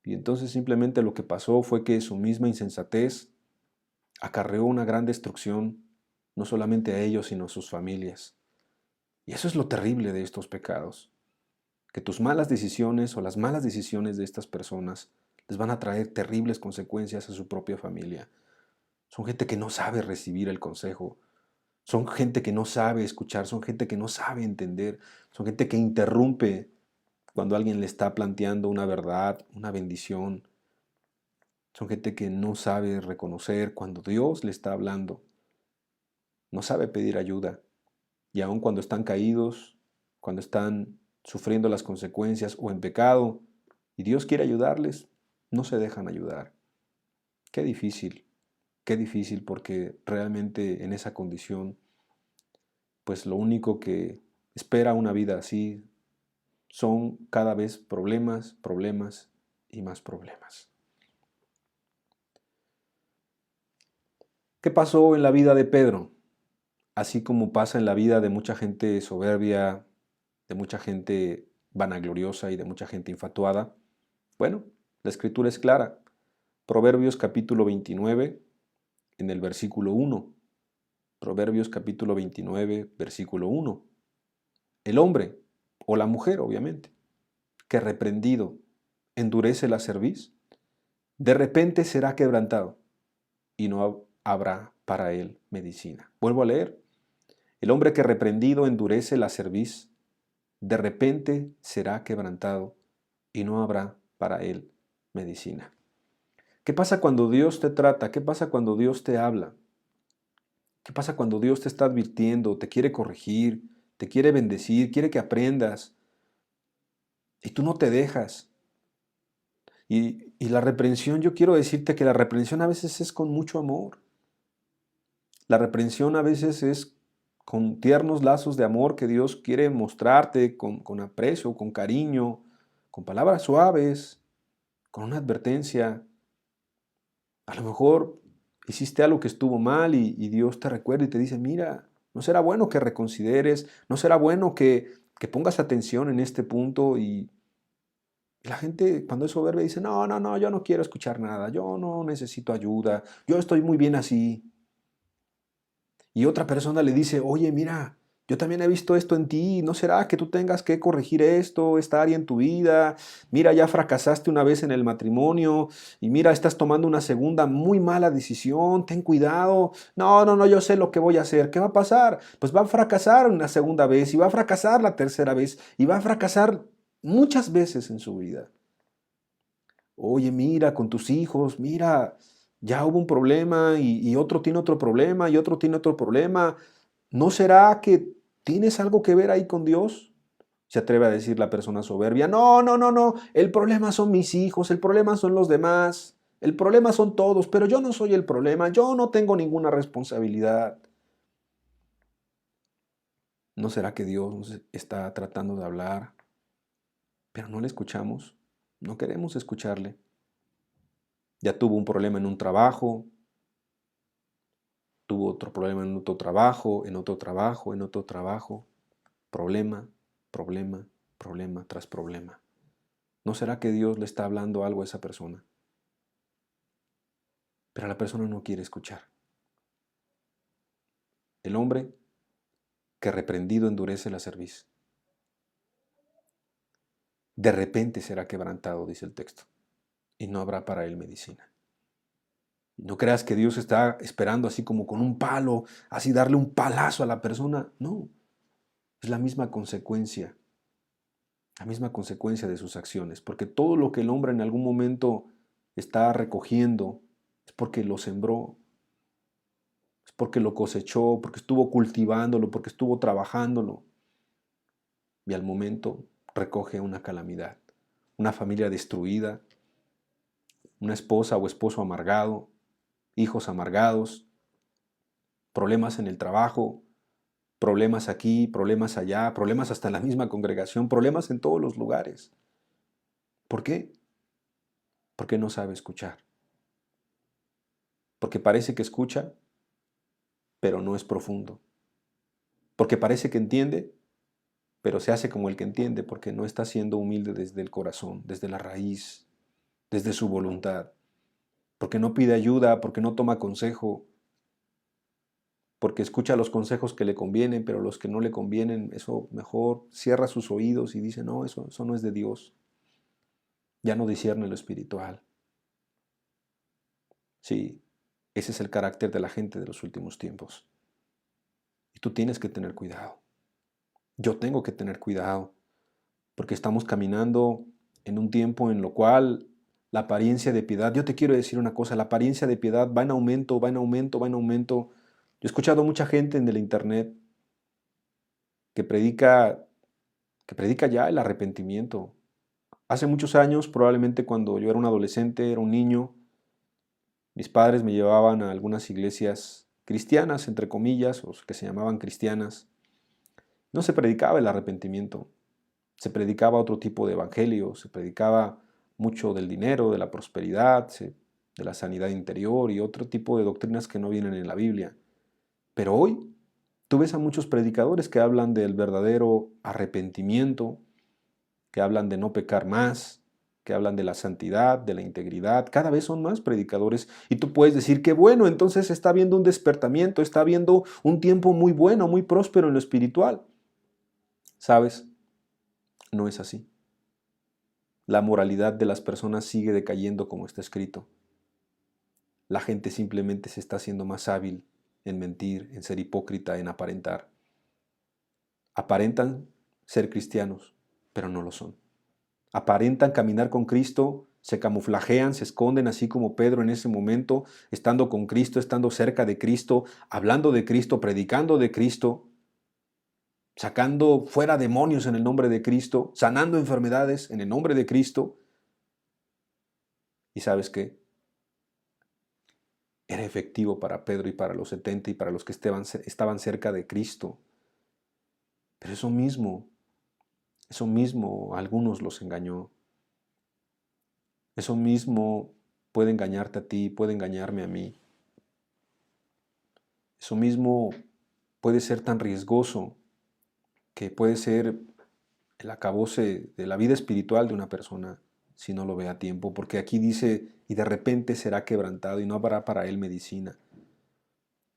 Y entonces simplemente lo que pasó fue que su misma insensatez acarreó una gran destrucción, no solamente a ellos, sino a sus familias. Y eso es lo terrible de estos pecados, que tus malas decisiones o las malas decisiones de estas personas les van a traer terribles consecuencias a su propia familia. Son gente que no sabe recibir el consejo, son gente que no sabe escuchar, son gente que no sabe entender, son gente que interrumpe cuando alguien le está planteando una verdad, una bendición. Son gente que no sabe reconocer cuando Dios le está hablando, no sabe pedir ayuda. Y aun cuando están caídos, cuando están sufriendo las consecuencias o en pecado, y Dios quiere ayudarles, no se dejan ayudar. Qué difícil porque realmente en esa condición, pues lo único que espera una vida así son cada vez problemas, problemas y más problemas. ¿Qué pasó en la vida de Pedro? Así como pasa en la vida de mucha gente soberbia, de mucha gente vanagloriosa y de mucha gente infatuada. Bueno, la escritura es clara. Proverbios capítulo 29, en el versículo 1. Proverbios capítulo 29, versículo 1. El hombre, o la mujer obviamente, que reprendido endurece la cerviz, de repente será quebrantado y no habrá para él medicina. Vuelvo a leer. El hombre que reprendido endurece la cerviz, de repente será quebrantado y no habrá para él medicina. ¿Qué pasa cuando Dios te trata? ¿Qué pasa cuando Dios te habla? ¿Qué pasa cuando Dios te está advirtiendo, te quiere corregir, te quiere bendecir, quiere que aprendas y tú no te dejas? Y la reprensión, yo quiero decirte que la reprensión a veces es con mucho amor. La reprensión a veces es con tiernos lazos de amor que Dios quiere mostrarte con aprecio, con cariño, con palabras suaves, con una advertencia. A lo mejor hiciste algo que estuvo mal y Dios te recuerda y te dice, mira, no será bueno que reconsideres, no será bueno que pongas atención en este punto. Y la gente cuando es soberbia dice, no, no, no, yo no quiero escuchar nada, yo no necesito ayuda, yo estoy muy bien así. Y otra persona le dice, oye, mira, Yo también he visto esto en ti. ¿No será que tú tengas que corregir esto, esta área en tu vida? Mira, ya fracasaste una vez en el matrimonio y mira, estás tomando una segunda muy mala decisión. Ten cuidado. No, no, no, yo sé lo que voy a hacer. ¿Qué va a pasar? Pues va a fracasar una segunda vez y va a fracasar la tercera vez y va a fracasar muchas veces en su vida. Oye, mira, con tus hijos, mira, ya hubo un problema y otro tiene otro problema y otro tiene otro problema. ¿No será que tienes algo que ver ahí con Dios? Se atreve a decir la persona soberbia. No, no, no, no. El problema son mis hijos, el problema son los demás, el problema son todos, pero yo no soy el problema, yo no tengo ninguna responsabilidad. ¿No será que Dios nos está tratando de hablar, pero no le escuchamos? No queremos escucharle. Ya tuvo un problema en un trabajo, tuvo otro problema en otro trabajo, en otro trabajo, en otro trabajo. Problema, problema, problema tras problema. ¿No será que Dios le está hablando algo a esa persona? Pero la persona no quiere escuchar. El hombre que reprendido endurece la cerviz. De repente será quebrantado, dice el texto, y no habrá para él medicina. No creas que Dios está esperando así como con un palo, así darle un palazo a la persona. No, es la misma consecuencia de sus acciones, porque todo lo que el hombre en algún momento está recogiendo es porque lo sembró, es porque lo cosechó, porque estuvo cultivándolo, porque estuvo trabajándolo. Y al momento recoge una calamidad, una familia destruida, una esposa o esposo amargado, hijos amargados, problemas en el trabajo, problemas aquí, problemas allá, problemas hasta en la misma congregación, problemas en todos los lugares. ¿Por qué? Porque no sabe escuchar. Porque parece que escucha, pero no es profundo. Porque parece que entiende, pero se hace como el que entiende porque no está siendo humilde desde el corazón, desde la raíz, desde su voluntad. Porque no pide ayuda, porque no toma consejo, porque escucha los consejos que le convienen, pero los que no le convienen, eso mejor cierra sus oídos y dice, no, eso no es de Dios. Ya no discierne lo espiritual. Sí, ese es el carácter de la gente de los últimos tiempos. Y tú tienes que tener cuidado. Yo tengo que tener cuidado, porque estamos caminando en un tiempo en lo cual la apariencia de piedad, yo te quiero decir una cosa, la apariencia de piedad va en aumento, va en aumento, va en aumento. Yo he escuchado mucha gente en el internet que predica, que predica ya el arrepentimiento. Hace muchos años, probablemente cuando yo era un adolescente, era un niño, mis padres me llevaban a algunas iglesias cristianas, entre comillas, o que se llamaban cristianas. No se predicaba el arrepentimiento, se predicaba otro tipo de evangelio, se predicaba mucho del dinero, de la prosperidad, de la sanidad interior y otro tipo de doctrinas que no vienen en la Biblia. Pero hoy tú ves a muchos predicadores que hablan del verdadero arrepentimiento, que hablan de no pecar más, que hablan de la santidad, de la integridad. Cada vez son más predicadores y tú puedes decir que bueno, entonces está habiendo un despertamiento, está habiendo un tiempo muy bueno, muy próspero en lo espiritual. ¿Sabes? No es así. La moralidad de las personas sigue decayendo como está escrito. La gente simplemente se está haciendo más hábil en mentir, en ser hipócrita, en aparentar. Aparentan ser cristianos, pero no lo son. Aparentan caminar con Cristo, se camuflajean, se esconden, así como Pedro en ese momento, estando con Cristo, estando cerca de Cristo, hablando de Cristo, predicando de Cristo, sacando fuera demonios en el nombre de Cristo, sanando enfermedades en el nombre de Cristo. ¿Y sabes qué? Era efectivo para Pedro y para los 70 y para los que estaban cerca de Cristo. Pero eso mismo a algunos los engañó. Eso mismo puede engañarte a ti, puede engañarme a mí. Eso mismo puede ser tan riesgoso que puede ser el acabose de la vida espiritual de una persona si no lo ve a tiempo, porque aquí dice, y de repente será quebrantado y no habrá para él medicina.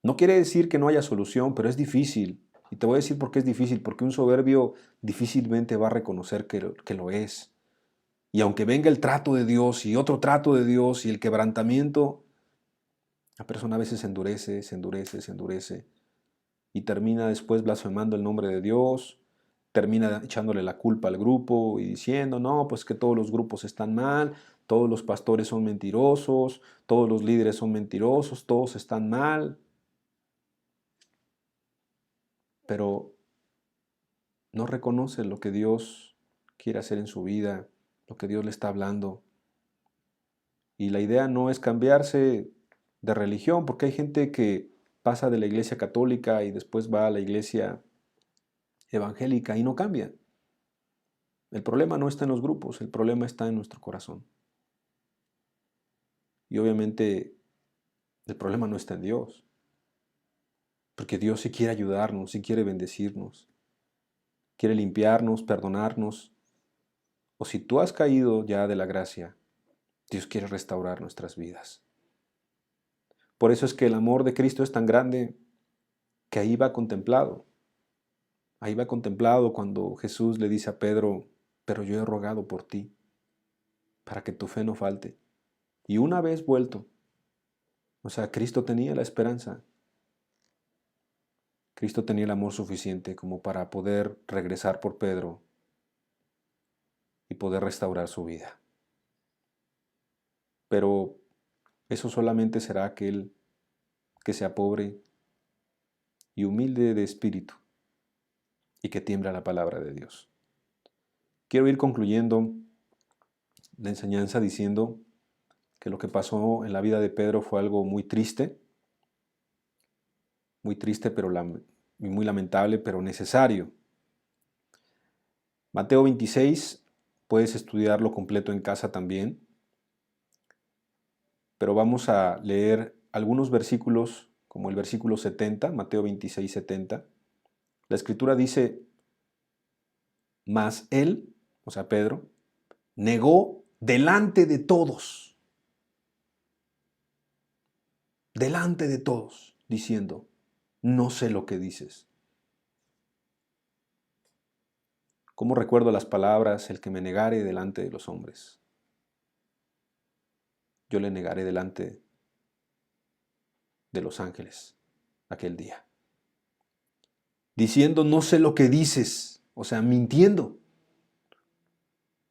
No quiere decir que no haya solución, pero es difícil. Y te voy a decir por qué es difícil, porque un soberbio difícilmente va a reconocer que lo es. Y aunque venga el trato de Dios y otro trato de Dios y el quebrantamiento, la persona a veces se endurece, se endurece y termina después blasfemando el nombre de Dios, termina echándole la culpa al grupo y diciendo, no, pues que todos los grupos están mal, todos los pastores son mentirosos, todos los líderes son mentirosos, todos están mal, pero no reconoce lo que Dios quiere hacer en su vida, lo que Dios le está hablando. Y la idea no es cambiarse de religión, porque hay gente que pasa de la iglesia católica y después va a la iglesia evangélica y no cambia. El problema no está en los grupos, el problema está en nuestro corazón. Y obviamente el problema no está en Dios, porque Dios sí quiere ayudarnos, sí quiere bendecirnos, quiere limpiarnos, perdonarnos. O si tú has caído ya de la gracia, Dios quiere restaurar nuestras vidas. Por eso es que el amor de Cristo es tan grande que ahí va contemplado. Ahí va contemplado cuando Jesús le dice a Pedro, pero yo he rogado por ti, para que tu fe no falte. Y una vez vuelto, o sea, Cristo tenía la esperanza. Cristo tenía el amor suficiente como para poder regresar por Pedro y poder restaurar su vida. Pero eso solamente será aquel que sea pobre y humilde de espíritu y que tiembla la palabra de Dios. Quiero ir concluyendo la enseñanza diciendo que lo que pasó en la vida de Pedro fue algo muy triste pero y muy lamentable, pero necesario. Mateo 26, puedes estudiarlo completo en casa también, pero vamos a leer algunos versículos, como el versículo 70, Mateo 26, 70. La escritura dice, mas él, o sea Pedro, negó delante de todos, diciendo, no sé lo que dices. ¿Cómo recuerdo las palabras, el que me negare delante de los hombres? Yo le negaré delante de los ángeles aquel día. Diciendo, no sé lo que dices, o sea, mintiendo.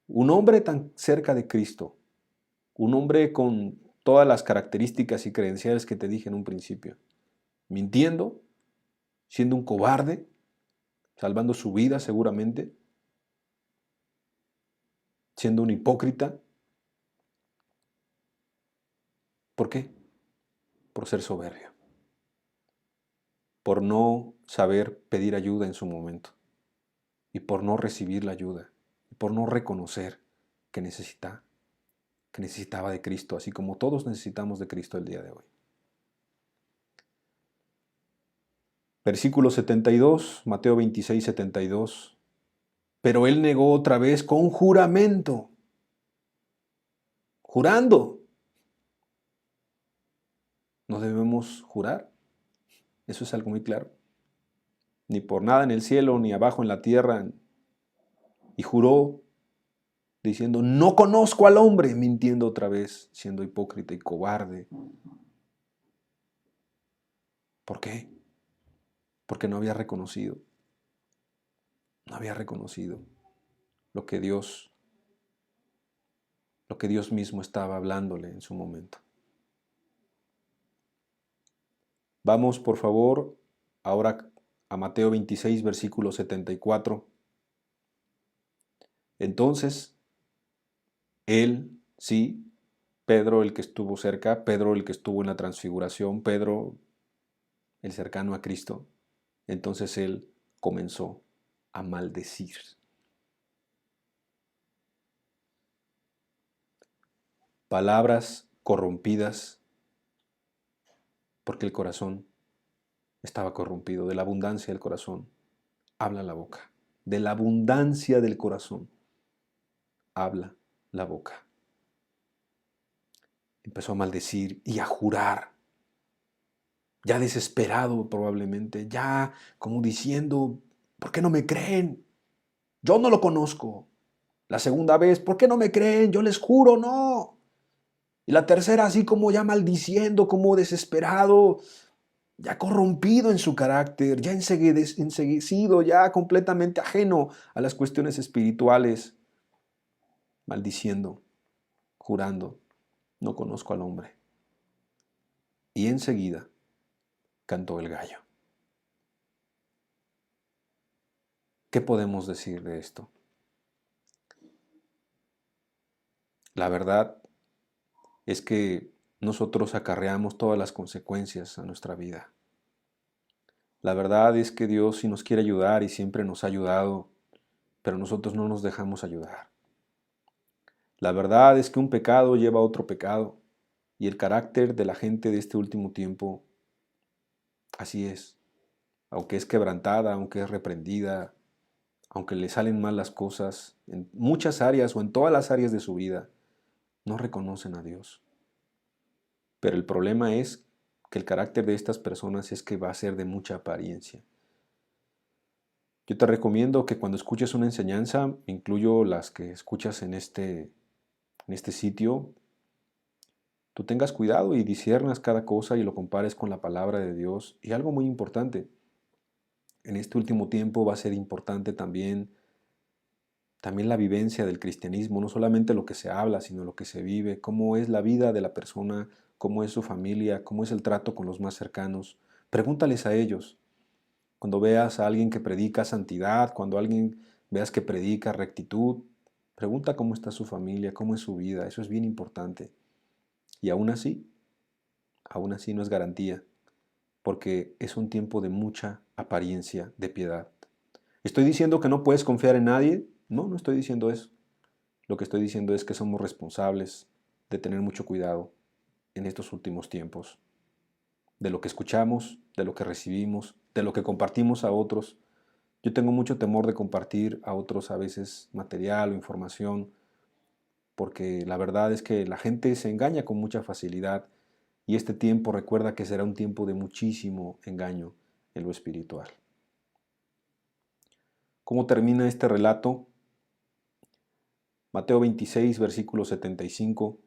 Un hombre tan cerca de Cristo, un hombre con todas las características y credenciales que te dije en un principio, mintiendo, siendo un cobarde, salvando su vida seguramente, siendo un hipócrita. ¿Por qué? Por ser soberbio, por no saber pedir ayuda en su momento y por no recibir la ayuda y por no reconocer que necesitaba de Cristo, así como todos necesitamos de Cristo el día de hoy. Versículo 72, Mateo 26, 72. Pero él negó otra vez con juramento, jurando. ¿No debemos jurar? Eso es algo muy claro. Ni por nada en el cielo, ni abajo en la tierra. Y juró diciendo, no conozco al hombre, mintiendo otra vez, siendo hipócrita y cobarde. ¿Por qué? Porque no había reconocido lo que Dios mismo estaba hablándole en su momento. Vamos, por favor, ahora a Mateo 26, versículo 74. Entonces, él, sí, Pedro el que estuvo cerca, Pedro el que estuvo en la transfiguración, Pedro el cercano a Cristo, entonces él comenzó a maldecir. Palabras corrompidas, porque el corazón estaba corrompido. De la abundancia del corazón habla la boca. De la abundancia del corazón habla la boca. Empezó a maldecir y a jurar. ya desesperado probablemente, ya como diciendo, ¿por qué no me creen? Yo no lo conozco. La segunda vez, ¿por qué no me creen? Yo les juro, no. Y la tercera, así como ya maldiciendo, como desesperado, ya corrompido en su carácter, ya enseguecido, ya completamente ajeno a las cuestiones espirituales, maldiciendo, jurando, no conozco al hombre. Y enseguida cantó el gallo. ¿Qué podemos decir de esto? La verdad es que nosotros acarreamos todas las consecuencias a nuestra vida. La verdad es que Dios sí nos quiere ayudar y siempre nos ha ayudado, pero nosotros no nos dejamos ayudar. La verdad es que un pecado lleva a otro pecado y el carácter de la gente de este último tiempo así es. Aunque es quebrantada, aunque es reprendida, aunque le salen mal las cosas en muchas áreas o en todas las áreas de su vida, no reconocen a Dios. Pero el problema es que el carácter de estas personas es que va a ser de mucha apariencia. Yo te recomiendo que cuando escuches una enseñanza, incluyo las que escuchas en este sitio, tú tengas cuidado y disiernas cada cosa y lo compares con la palabra de Dios. Y algo muy importante, en este último tiempo va a ser importante también la vivencia del cristianismo, no solamente lo que se habla, sino lo que se vive, cómo es la vida de la persona, cómo es su familia, cómo es el trato con los más cercanos. Pregúntales a ellos. Cuando veas a alguien que predica santidad, cuando alguien veas que predica rectitud, pregunta cómo está su familia, cómo es su vida. Eso es bien importante. Y aún así no es garantía, porque es un tiempo de mucha apariencia de piedad. ¿Estoy diciendo que no puedes confiar en nadie? No, no estoy diciendo eso. Lo que estoy diciendo es que somos responsables de tener mucho cuidado en estos últimos tiempos, de lo que escuchamos, de lo que recibimos, de lo que compartimos a otros. Yo tengo mucho temor de compartir a otros a veces material o información, porque la verdad es que la gente se engaña con mucha facilidad y este tiempo recuerda que será un tiempo de muchísimo engaño en lo espiritual. ¿Cómo termina este relato? Mateo 26, versículo 75.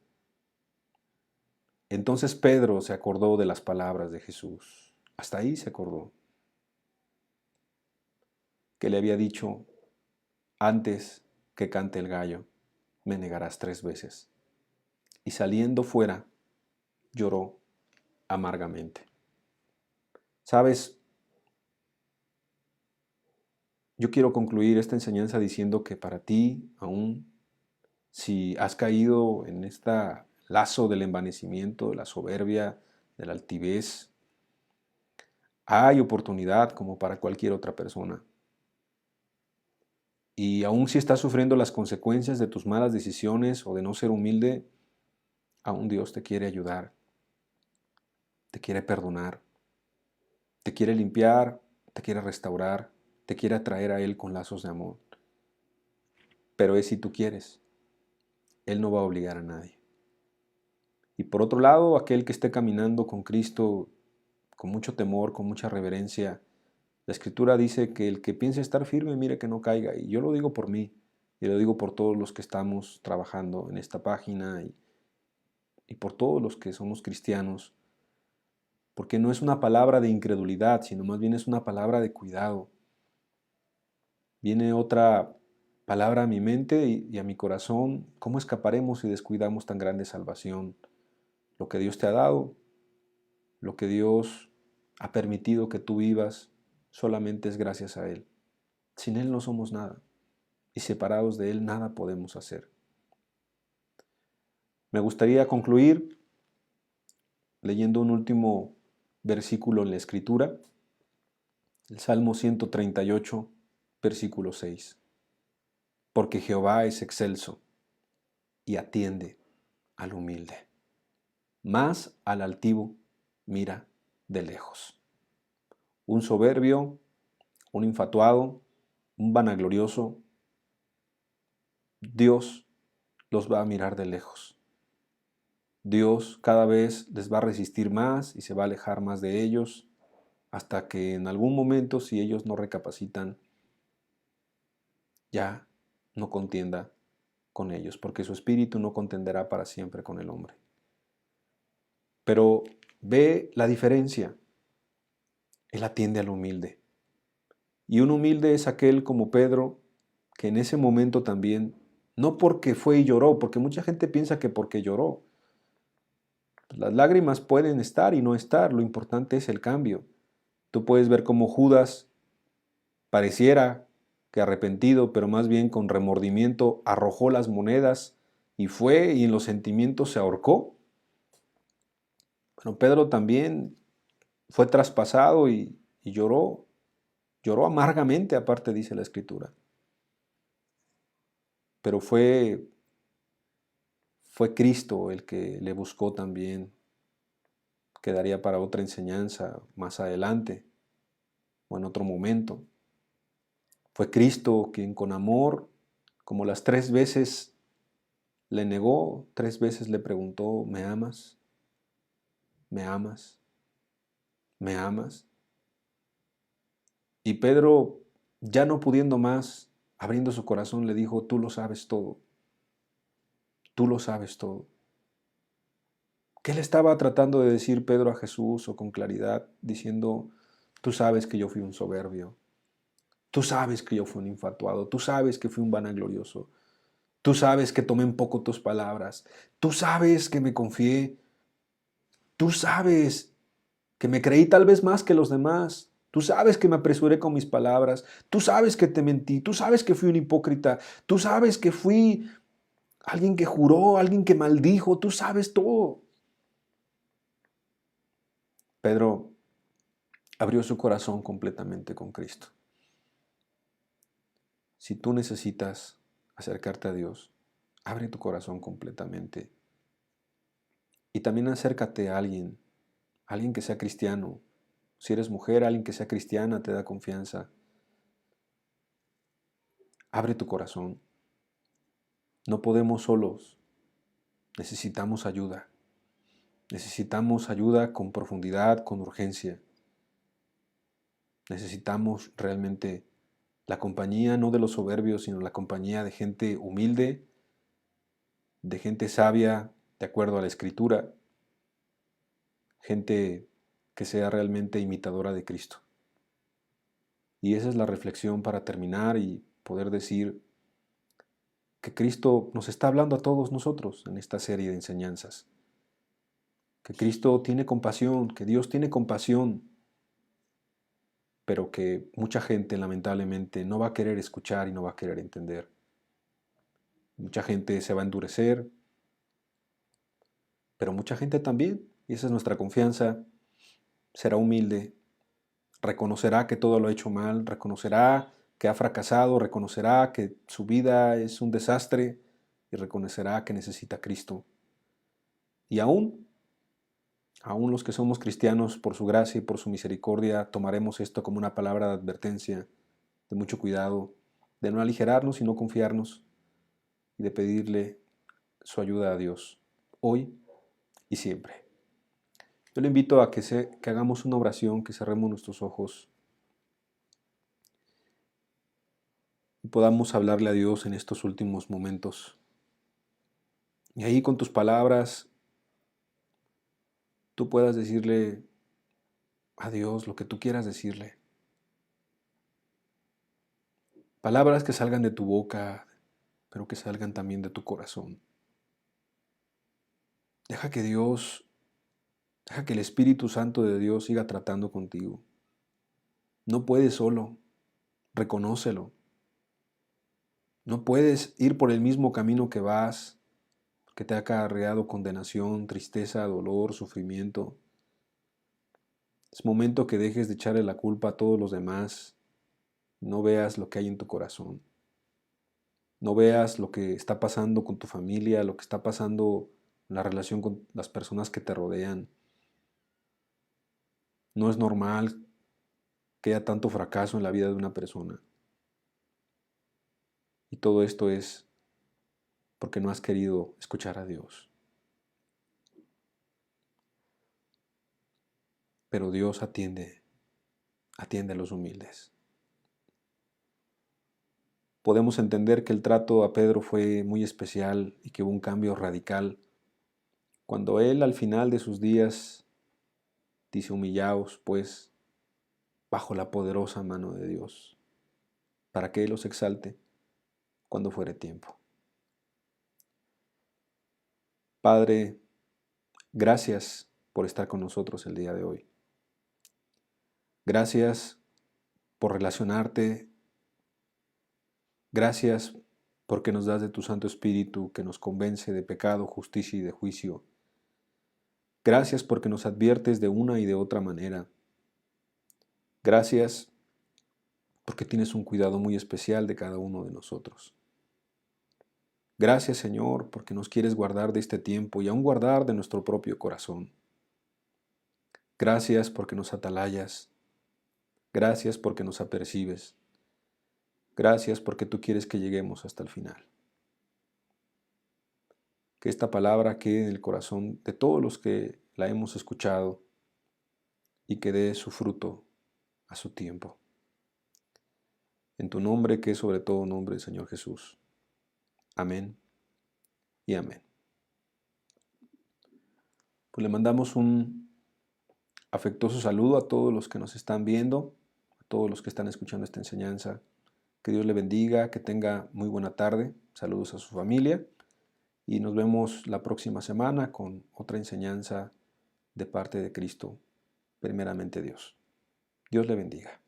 Entonces Pedro se acordó de las palabras de Jesús. Hasta ahí se acordó. Que le había dicho, antes que cante el gallo, me negarás 3 veces. Y saliendo fuera, lloró amargamente. Sabes, yo quiero concluir esta enseñanza diciendo que para ti, aún si has caído en este lazo del envanecimiento, de la soberbia, de la altivez, hay oportunidad como para cualquier otra persona. Y aún si estás sufriendo las consecuencias de tus malas decisiones o de no ser humilde, aún Dios te quiere ayudar, te quiere perdonar, te quiere limpiar, te quiere restaurar, te quiere atraer a Él con lazos de amor. Pero es si tú quieres, Él no va a obligar a nadie. Y por otro lado, aquel que esté caminando con Cristo con mucho temor, con mucha reverencia, la Escritura dice que el que piense estar firme, mire que no caiga. Y yo lo digo por mí, y lo digo por todos los que estamos trabajando en esta página y por todos los que somos cristianos, porque no es una palabra de incredulidad, sino más bien es una palabra de cuidado. Viene otra palabra a mi mente y a mi corazón: ¿cómo escaparemos si descuidamos tan grande salvación? Lo que Dios te ha dado, lo que Dios ha permitido que tú vivas, solamente es gracias a Él. Sin Él no somos nada, y separados de Él nada podemos hacer. Me gustaría concluir leyendo un último versículo en la Escritura, el Salmo 138, versículo 6. Porque Jehová es excelso y atiende al humilde, mas al altivo mira de lejos. Un soberbio, un infatuado, un vanaglorioso, Dios los va a mirar de lejos. Dios cada vez les va a resistir más y se va a alejar más de ellos, hasta que en algún momento, si ellos no recapacitan, ya no contienda con ellos, porque su espíritu no contenderá para siempre con el hombre. Pero ve la diferencia. Él atiende al humilde. Y un humilde es aquel como Pedro, que en ese momento también, no porque fue y lloró, porque mucha gente piensa que porque lloró. Las lágrimas pueden estar y no estar, lo importante es el cambio. Tú puedes ver cómo Judas pareciera que arrepentido, pero más bien con remordimiento, arrojó las monedas y fue y en los sentimientos se ahorcó. Bueno, Pedro también fue traspasado y lloró amargamente, aparte dice la Escritura. Pero fue Cristo el que le buscó también, quedaría para otra enseñanza más adelante o en otro momento. Fue Cristo quien con amor, como las 3 veces le negó, 3 veces le preguntó, ¿me amas? ¿Me amas? ¿Me amas? Y Pedro, ya no pudiendo más, abriendo su corazón, le dijo, tú lo sabes todo, tú lo sabes todo. ¿Qué le estaba tratando de decir Pedro a Jesús o con claridad? Diciendo, tú sabes que yo fui un soberbio, tú sabes que yo fui un infatuado, tú sabes que fui un vanaglorioso, tú sabes que tomé en poco tus palabras, tú sabes que me confié, tú sabes que me creí tal vez más que los demás, tú sabes que me apresuré con mis palabras, tú sabes que te mentí, tú sabes que fui un hipócrita, tú sabes que fui alguien que juró, alguien que maldijo, tú sabes todo. Pedro abrió su corazón completamente con Cristo. Si tú necesitas acercarte a Dios, abre tu corazón completamente. Y también acércate a alguien que sea cristiano. Si eres mujer, alguien que sea cristiana te da confianza. Abre tu corazón. No podemos solos. Necesitamos ayuda. Necesitamos ayuda con profundidad, con urgencia. Necesitamos realmente la compañía no de los soberbios, sino la compañía de gente humilde, de gente sabia, de acuerdo a la Escritura, gente que sea realmente imitadora de Cristo. Y esa es la reflexión para terminar y poder decir que Cristo nos está hablando a todos nosotros en esta serie de enseñanzas. Que Cristo tiene compasión, que Dios tiene compasión, pero que mucha gente lamentablemente no va a querer escuchar y no va a querer entender. Mucha gente se va a endurecer, pero mucha gente también, y esa es nuestra confianza, será humilde, reconocerá que todo lo ha hecho mal, reconocerá que ha fracasado, reconocerá que su vida es un desastre y reconocerá que necesita a Cristo. Y aún los que somos cristianos, por su gracia y por su misericordia, tomaremos esto como una palabra de advertencia, de mucho cuidado, de no aligerarnos y no confiarnos, y de pedirle su ayuda a Dios, hoy y siempre. Yo le invito a que hagamos una oración, que cerremos nuestros ojos y podamos hablarle a Dios en estos últimos momentos. Y ahí con tus palabras tú puedas decirle a Dios lo que tú quieras decirle. Palabras que salgan de tu boca, pero que salgan también de tu corazón. Deja que Dios, deja que el Espíritu Santo de Dios siga tratando contigo. No puedes solo, reconócelo. No puedes ir por el mismo camino que vas, que te ha acarreado condenación, tristeza, dolor, sufrimiento. Es momento que dejes de echarle la culpa a todos los demás. No veas lo que hay en tu corazón. No veas lo que está pasando con tu familia, lo que está pasando en la relación con las personas que te rodean. No es normal que haya tanto fracaso en la vida de una persona. Y todo esto es porque no has querido escuchar a Dios. pero Dios atiende a los humildes. Podemos entender que el trato a Pedro fue muy especial y que hubo un cambio radical cuando él al final de sus días dice: humillaos pues bajo la poderosa mano de Dios, para que Él los exalte cuando fuere tiempo. Padre, gracias por estar con nosotros el día de hoy. Gracias por relacionarte. Gracias porque nos das de tu Santo Espíritu que nos convence de pecado, justicia y de juicio. Gracias porque nos adviertes de una y de otra manera. Gracias porque tienes un cuidado muy especial de cada uno de nosotros. Gracias, Señor, porque nos quieres guardar de este tiempo y aún guardar de nuestro propio corazón. Gracias porque nos atalayas. Gracias porque nos apercibes. Gracias porque tú quieres que lleguemos hasta el final. Que esta palabra quede en el corazón de todos los que la hemos escuchado y que dé su fruto a su tiempo. En tu nombre, que es sobre todo nombre, Señor Jesús. Amén y amén. Pues le mandamos un afectuoso saludo a todos los que nos están viendo, a todos los que están escuchando esta enseñanza. Que Dios le bendiga, que tenga muy buena tarde. Saludos a su familia y nos vemos la próxima semana con otra enseñanza de parte de Cristo, primeramente Dios. Dios le bendiga.